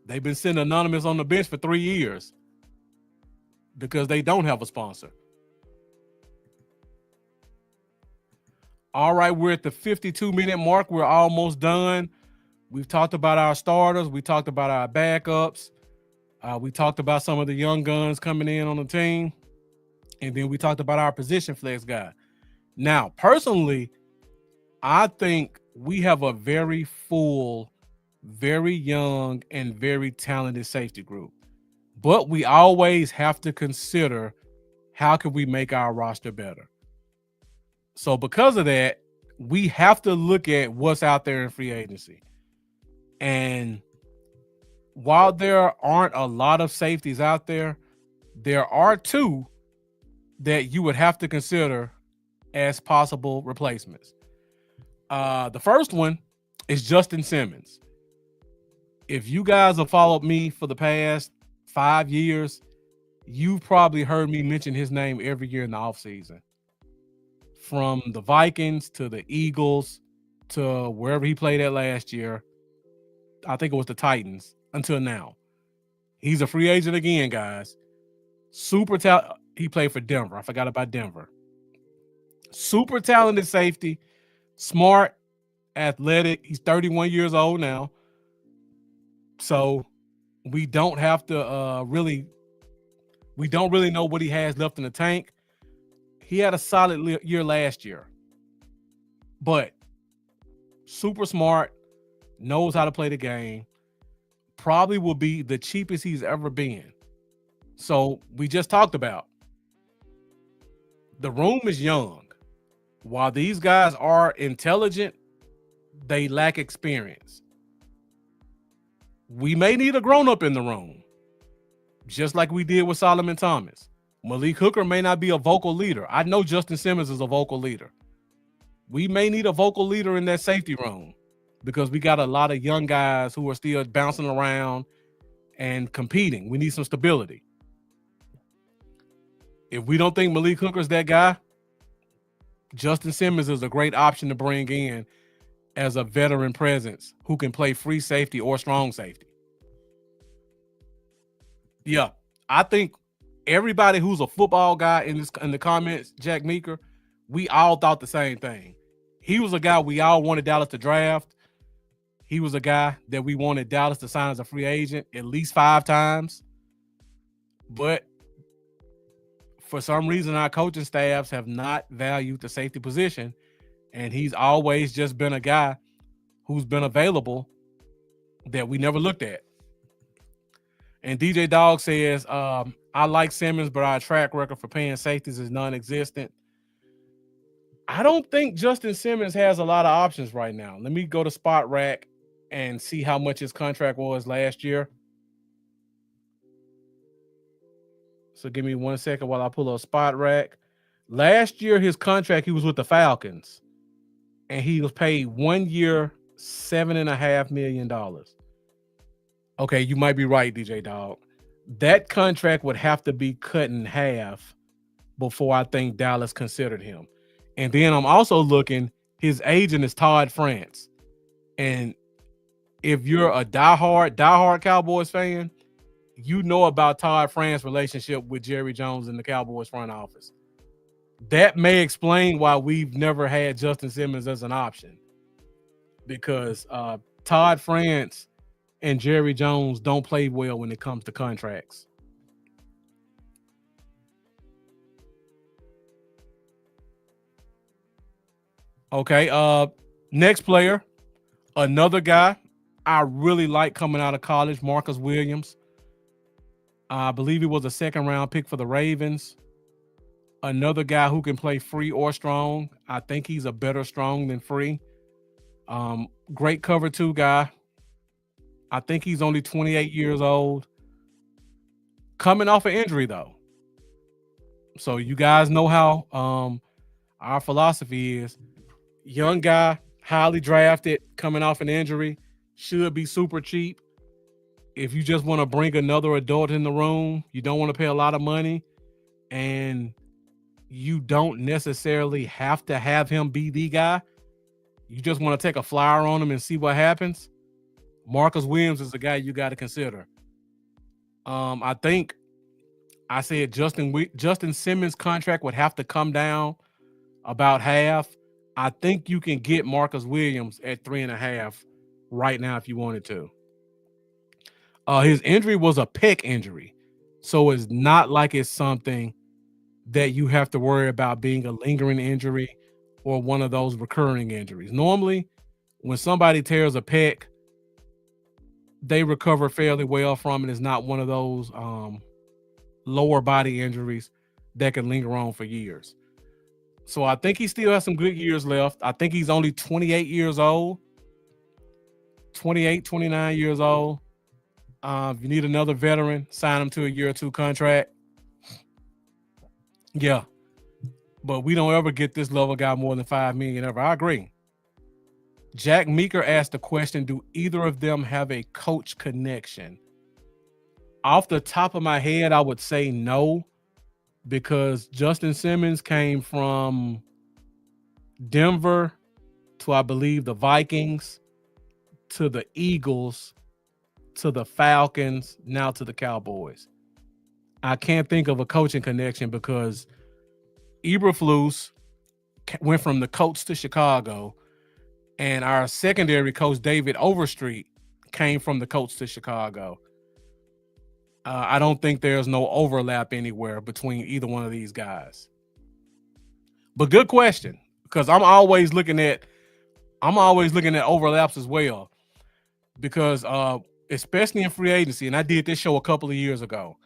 They've been sitting anonymous on the bench for 3 years because they don't have a sponsor. All right, we're at the 52-minute mark. We're almost done. We've talked about our starters. We talked about our backups. We talked about some of the young guns coming in on the team. And then we talked about our position flex guy. Now, personally, I think we have a very full, very young, and very talented safety group. But we always have to consider how can we make our roster better. So because of that, we have to look at what's out there in free agency. And while there aren't a lot of safeties out there, there are 2 that you would have to consider as possible replacements. The first one is Justin Simmons. If you guys have followed me for the past 5 years, you've probably heard me mention his name every year in the offseason. From the Vikings to the Eagles to wherever he played at last year. I think it was the Titans until now. He's a free agent again, guys. Super talented. He played for Denver. I forgot about Denver. Super talented safety, smart, athletic. He's 31 years old now. So we don't have to we don't really know what he has left in the tank. He had a solid year last year, but super smart, knows how to play the game, probably will be the cheapest he's ever been. So we just talked about the room is young. While these guys are intelligent, they lack experience. We may need a grown-up in the room, just like we did with Solomon Thomas. Malik Hooker may not be a vocal leader. I know Justin Simmons is a vocal leader. We may need a vocal leader in that safety room because we got a lot of young guys who are still bouncing around and competing. We need some stability. If we don't think Malik Hooker's that guy, Justin Simmons is a great option to bring in as a veteran presence who can play free safety or strong safety. Yeah, I think everybody who's a football guy in the comments, Jack Meeker, we all thought the same thing. He was a guy we all wanted Dallas to draft. He was a guy that we wanted Dallas to sign as a free agent at least 5 times. But for some reason, our coaching staffs have not valued the safety position, and he's always just been a guy who's been available that we never looked at. And DJ Dog says, I like Simmons, but our track record for paying safeties is non-existent. I don't think Justin Simmons has a lot of options right now. Let me go to Spot Rack and see how much his contract was last year. So give me 1 second while I pull up Spot Rack. Last year, his contract, he was with the Falcons, and he was paid 1 year, $7.5 million. Okay, you might be right, DJ Dog. That contract would have to be cut in half before I think Dallas considered him. And then I'm also looking, his agent is Todd France. And if you're a diehard Cowboys fan, you know about Todd France's relationship with Jerry Jones in the Cowboys front office. That may explain why we've never had Justin Simmons as an option, because Todd France and Jerry Jones don't play well when it comes to contracts. Okay, next player, another guy I really like coming out of college, Marcus Williams. I believe he was a second-round pick for the Ravens. Another guy who can play free or strong. I think he's a better strong than free. Great cover two guy. I think he's only 28 years old. Coming off an injury, though. So you guys know how our philosophy is. Young guy, highly drafted, coming off an injury, should be super cheap. If you just want to bring another adult in the room, you don't want to pay a lot of money, and you don't necessarily have to have him be the guy. You just want to take a flyer on him and see what happens. Marcus Williams is the guy you got to consider. I think I said Justin Simmons' contract would have to come down about half. I think you can get Marcus Williams at 3.5 right now if you wanted to. His injury was a pec injury, so it's not like it's something that you have to worry about being a lingering injury or one of those recurring injuries. Normally, when somebody tears a pec, they recover fairly well from it. It's not one of those lower body injuries that can linger on for years. So I think he still has some good years left. I think he's only 28 years old, 28, 29 years old. If you need another veteran, sign him to a year or two contract. Yeah. But we don't ever get this level guy more than $5 million ever. I agree. Jack Meeker asked the question, do either of them have a coach connection? Off the top of my head, I would say no, because Justin Simmons came from Denver to, I believe, the Vikings, to the Eagles, to the Falcons, now to the Cowboys. I can't think of a coaching connection because Eberflus went from the Colts to Chicago, and our secondary coach, David Overstreet, came from the Colts to Chicago. I don't think there's no overlap anywhere between either one of these guys. But good question, because I'm always looking at overlaps as well, because especially in free agency, and I did this show a couple of years ago.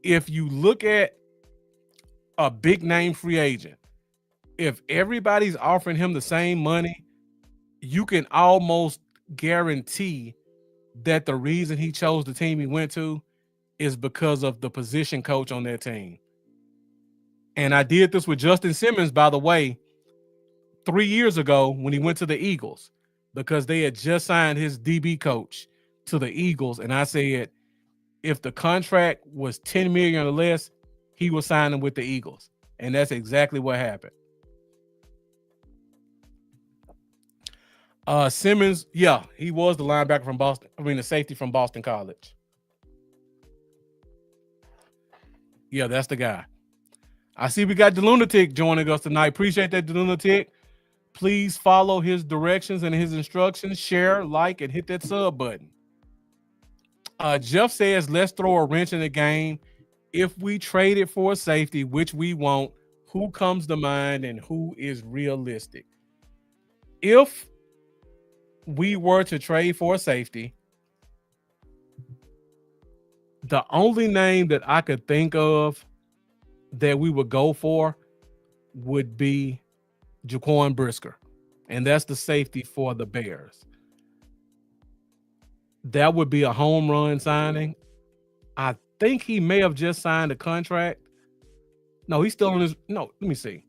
If you look at a big name free agent, if everybody's offering him the same money, you can almost guarantee that the reason he chose the team he went to is because of the position coach on their team. And I did this with Justin Simmons, by the way, 3 years ago when he went to the Eagles, because they had just signed his DB coach to the Eagles. And I said, if the contract was $10 million or less, he was signing with the Eagles. And that's exactly what happened. Simmons, yeah, he was the linebacker from Boston. The safety from Boston College. Yeah, that's the guy. I see we got the Lunatic joining us tonight. Appreciate that, the Lunatic. Please follow his directions and his instructions. Share, like, and hit that sub button. Jeff says, let's throw a wrench in the game. If we trade it for a safety, which we won't, who comes to mind and who is realistic? If we were to trade for a safety, the only name that I could think of that we would go for would be Jaquan Brisker, and that's the safety for the Bears. That would be a home run signing. I think he may have just signed a contract. No, he's still on his. No, let me see.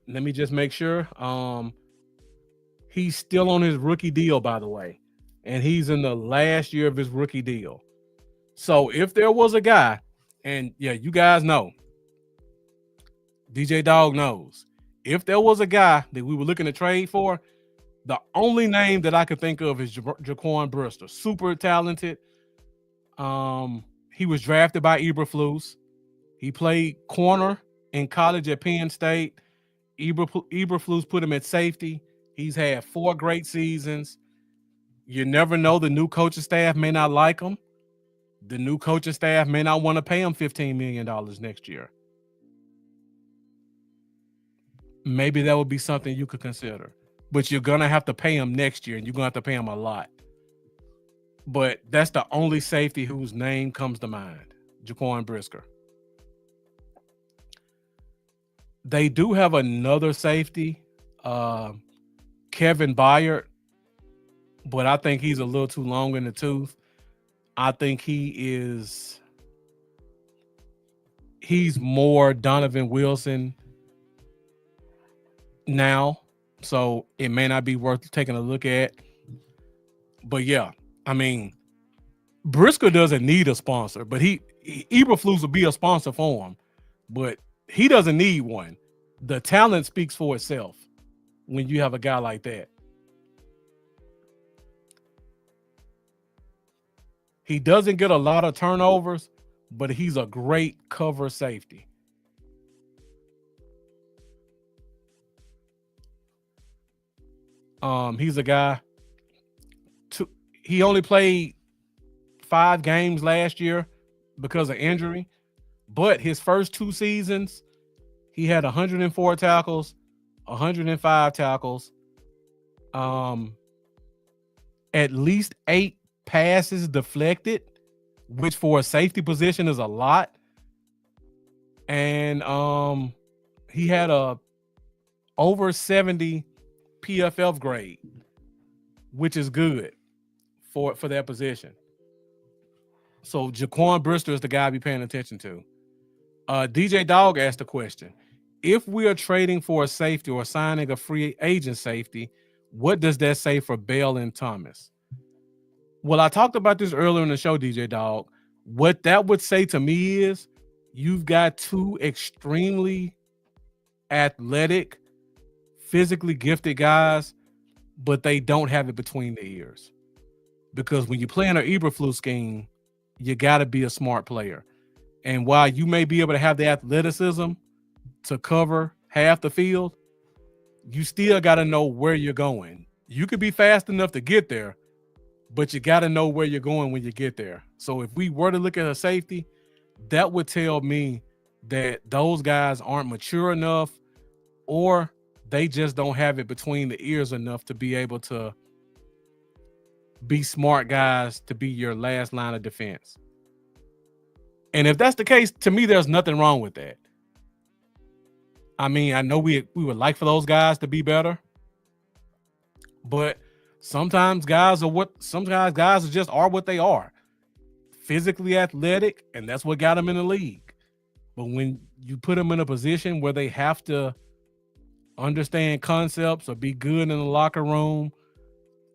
Let me just make sure. He's still on his rookie deal, by the way, and he's in the last year of his rookie deal. So if there was a guy, and yeah, you guys know, DJ Dog knows, if there was a guy that we were looking to trade for, the only name that I could think of is Jaquan Brister. Super talented. He was drafted by Eberflus. He played corner in college at Penn State. Eberflus put him at safety. He's had 4 great seasons. You never know. The new coaching staff may not like him. The new coaching staff may not want to pay him $15 million next year. Maybe that would be something you could consider. But you're going to have to pay him next year, and you're going to have to pay him a lot. But that's the only safety whose name comes to mind, Jaquan Brisker. They do have another safety, Kevin Byard, but I think he's a little too long in the tooth. I think he's more Donovan Wilson now, so it may not be worth taking a look at. But yeah, I mean, Brisker doesn't need a sponsor, but Eberflus will be a sponsor for him, but he doesn't need one. The talent speaks for itself when you have a guy like that. He doesn't get a lot of turnovers, but he's a great cover safety. He's a guy. He only played 5 games last year because of injury, but his first 2 seasons, he had 104 tackles, 105 tackles, at least 8 passes deflected, which for a safety position is a lot. And he had a over 70 PFF grade, which is good for that position. So Jaquan Brister is the guy I'll be paying attention to. DJ Dog asked a question. If we are trading for a safety or signing a free agent safety, what does that say for Bell and Thomas? Well, I talked about this earlier in the show, DJ Dog. What that would say to me is you've got 2 extremely athletic, physically gifted guys, but they don't have it between the ears. Because when you play in an Eberflus scheme, you got to be a smart player. And while you may be able to have the athleticism to cover half the field, you still got to know where you're going. You could be fast enough to get there, but you got to know where you're going when you get there. So if we were to look at a safety, that would tell me that those guys aren't mature enough, or they just don't have it between the ears enough to be able to be smart guys to be your last line of defense. And if that's the case, to me, there's nothing wrong with that. I mean, I know we would like for those guys to be better, but sometimes guys just are what they are. Physically athletic, and that's what got them in the league. But when you put them in a position where they have to understand concepts or be good in the locker room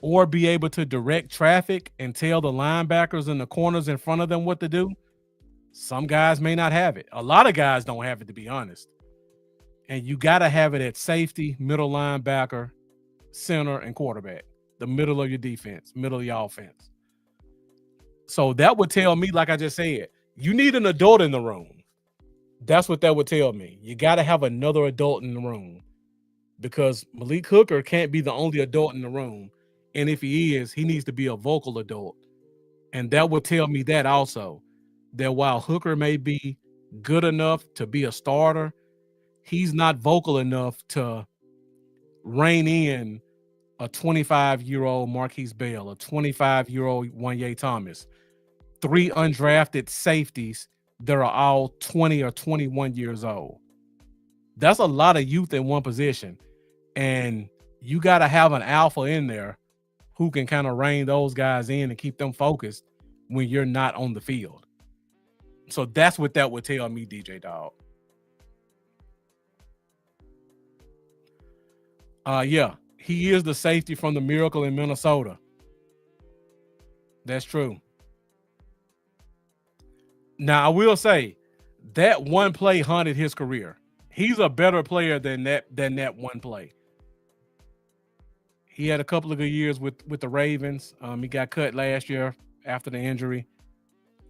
or be able to direct traffic and tell the linebackers and the corners in front of them what to do, some guys may not have it. A lot of guys don't have it, to be honest. And you got to have it at safety, middle linebacker, center, and quarterback. The middle of your defense, middle of your offense. So that would tell me, like I just said, you need an adult in the room. That's what that would tell me. You got to have another adult in the room, because Malik Hooker can't be the only adult in the room. And if he is, he needs to be a vocal adult. And that would tell me that also, that while Hooker may be good enough to be a starter, he's not vocal enough to rein in a 25-year-old Marquise Bell, a 25-year-old Wanye Thomas, 3 undrafted safeties that are all 20 or 21 years old. That's a lot of youth in one position. And you got to have an alpha in there who can kind of rein those guys in and keep them focused when you're not on the field. So that's what that would tell me, DJ Dog. Yeah, he is the safety from the Miracle in Minnesota. That's true. Now, I will say that one play haunted his career. He's a better player than that one play. He had a couple of good years with the Ravens. He got cut last year after the injury.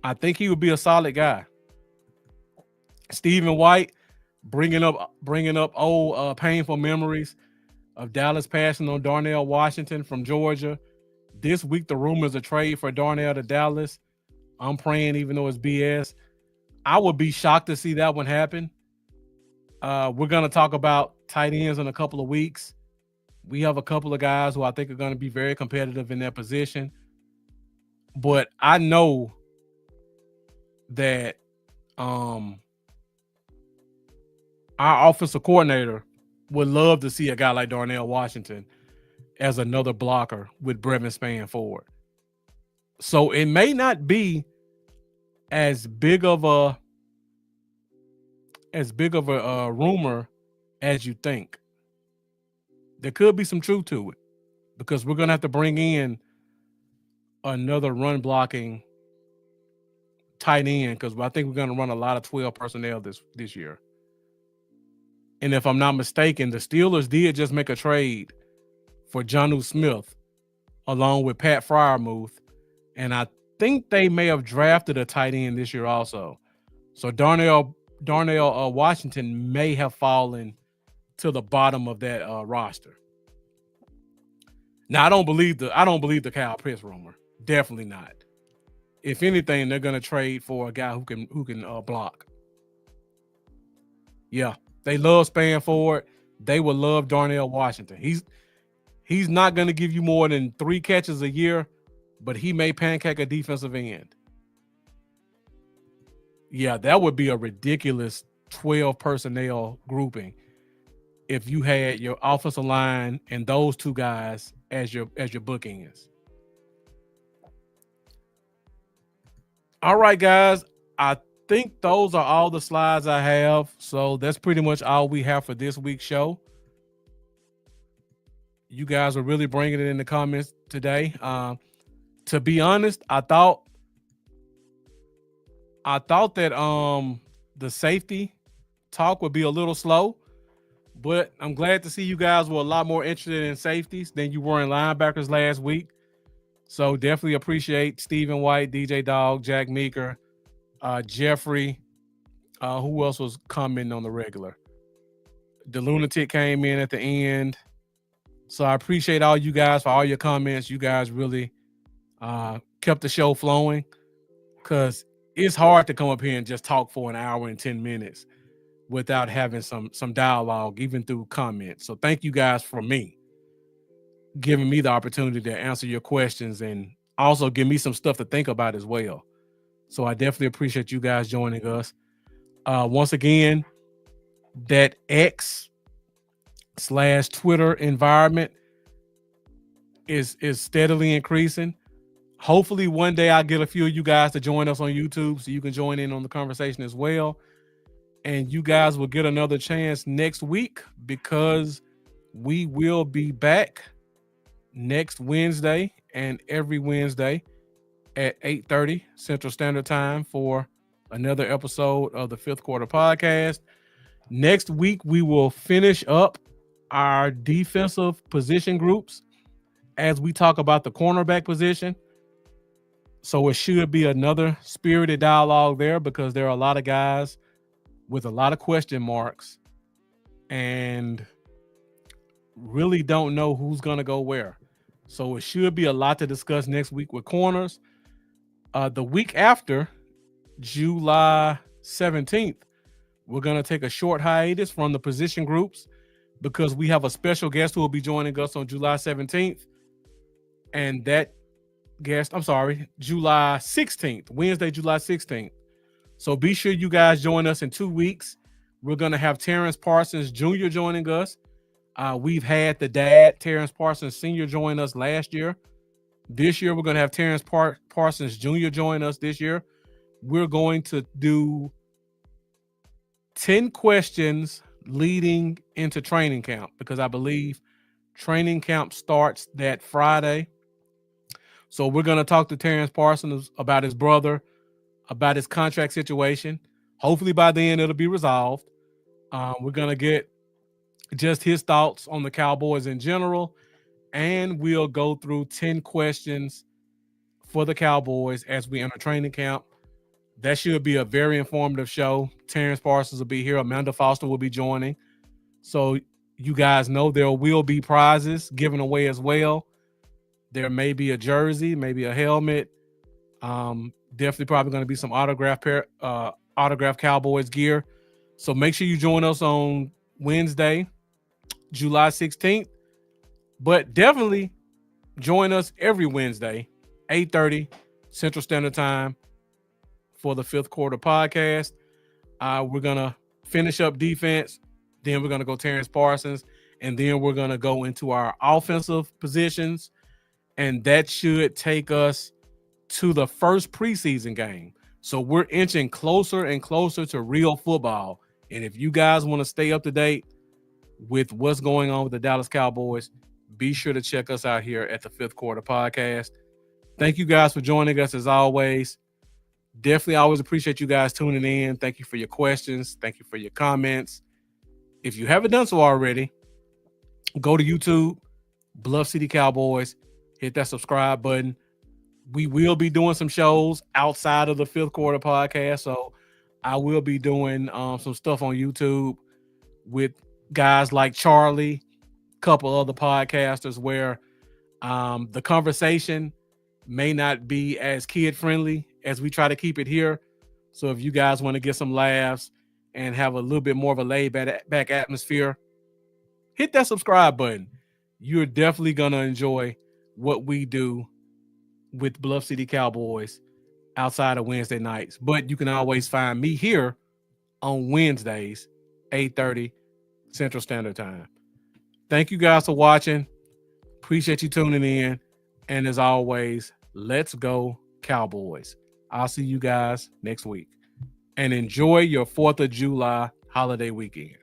I think he would be a solid guy. Stephen White, bringing up old painful memories of Dallas passing on Darnell Washington from Georgia. This week, the rumors of trade for Darnell to Dallas. I'm praying, even though it's BS. I would be shocked to see that one happen. We're going to talk about tight ends in a couple of weeks. We have a couple of guys who I think are going to be very competitive in their position. But I know that our offensive coordinator would love to see a guy like Darnell Washington as another blocker with Brevin Spann forward. So it may not be as big of a rumor as you think. There could be some truth to it because we're going to have to bring in another run blocking tight end because I think we're going to run a lot of 12 personnel this year. And if I'm not mistaken, the Steelers did just make a trade for Jonnu Smith along with Pat Freiermuth. And I think they may have drafted a tight end this year also. So Darnell Washington may have fallen to the bottom of that roster. Now I don't believe the Kyle Pitts rumor. Definitely not. If anything, they're gonna trade for a guy who can block. Yeah, they love Spann forward. They would love Darnell Washington. He's not gonna give you more than 3 catches a year, but he may pancake a defensive end. Yeah, that would be a ridiculous 12 personnel grouping if you had your offensive line and those 2 guys as your bookends. All right, guys. I think those are all the slides I have. So that's pretty much all we have for this week's show. You guys are really bringing it in the comments today. To be honest, I thought that the safety talk would be a little slow, but I'm glad to see you guys were a lot more interested in safeties than you were in linebackers last week. So definitely appreciate Stephen White, DJ Dog, Jack Meeker, Jeffrey. Who else was commenting on the regular? The Lunatic came in at the end. So I appreciate all you guys for all your comments. You guys really kept the show flowing because it's hard to come up here and just talk for an hour and 10 minutes without having some dialogue, even through comments. So thank you guys for giving me the opportunity to answer your questions and also give me some stuff to think about as well. So I definitely appreciate you guys joining us. Once again, that X/Twitter environment is steadily increasing. Hopefully one day I'll get a few of you guys to join us on YouTube so you can join in on the conversation as well. And you guys will get another chance next week because we will be back next Wednesday and every Wednesday at 8:30 Central Standard Time for another episode of the Fifth Quarter Podcast. Next week, we will finish up our defensive position groups as we talk about the cornerback position. So it should be another spirited dialogue there because there are a lot of guys with a lot of question marks and really don't know who's going to go where. So it should be a lot to discuss next week with corners. The week after, July 17th, we're going to take a short hiatus from the position groups because we have a special guest who will be joining us on July 17th. And that guest, July 16th, Wednesday, July 16th. So be sure you guys join us in 2 weeks. We're going to have Terrence Parsons Jr. joining us. We've had the dad, Terrence Parsons Sr., join us last year. This year, we're going to have Terrence Parsons Jr. join us this year. We're going to do 10 questions leading into training camp, because I believe training camp starts that Friday. So we're going to talk to Terrence Parsons about his brother, about his contract situation. Hopefully by then it'll be resolved. We're going to get just his thoughts on the Cowboys in general, and we'll go through 10 questions for the Cowboys as we enter training camp. That should be a very informative show. Terrence Parsons will be here. Amanda Foster will be joining. So you guys know there will be prizes given away as well. There may be a jersey, maybe a helmet. Definitely probably going to be some autographed Cowboys gear. So make sure you join us on Wednesday, July 16th. But definitely join us every Wednesday, 8:30 Central Standard Time, for the Fifth Quarter podcast. We're going to finish up defense. Then we're going to go Terrence Parsons. And then we're going to go into our offensive positions. And that should take us to the first preseason game. So we're inching closer and closer to real football. And if you guys want to stay up to date with what's going on with the Dallas Cowboys, be sure to check us out here at the Fifth Quarter podcast. Thank you guys for joining us as always. Definitely always appreciate you guys tuning in. Thank you for your questions. Thank you for your comments. If you haven't done so already, go to YouTube, Bluff City Cowboys, hit that subscribe button. We will be doing some shows outside of the Fifth Quarter podcast. So I will be doing some stuff on YouTube with guys like Charlie, a couple other podcasters where the conversation may not be as kid friendly as we try to keep it here. So if you guys want to get some laughs and have a little bit more of a laid back atmosphere, hit that subscribe button. You're definitely going to enjoy what we do with Bluff City Cowboys outside of Wednesday nights. But you can always find me here on Wednesdays, 8:30 Central Standard Time. Thank you guys for watching. Appreciate you tuning in. And as always, let's go Cowboys. I'll see you guys next week. And enjoy your 4th of July holiday weekend.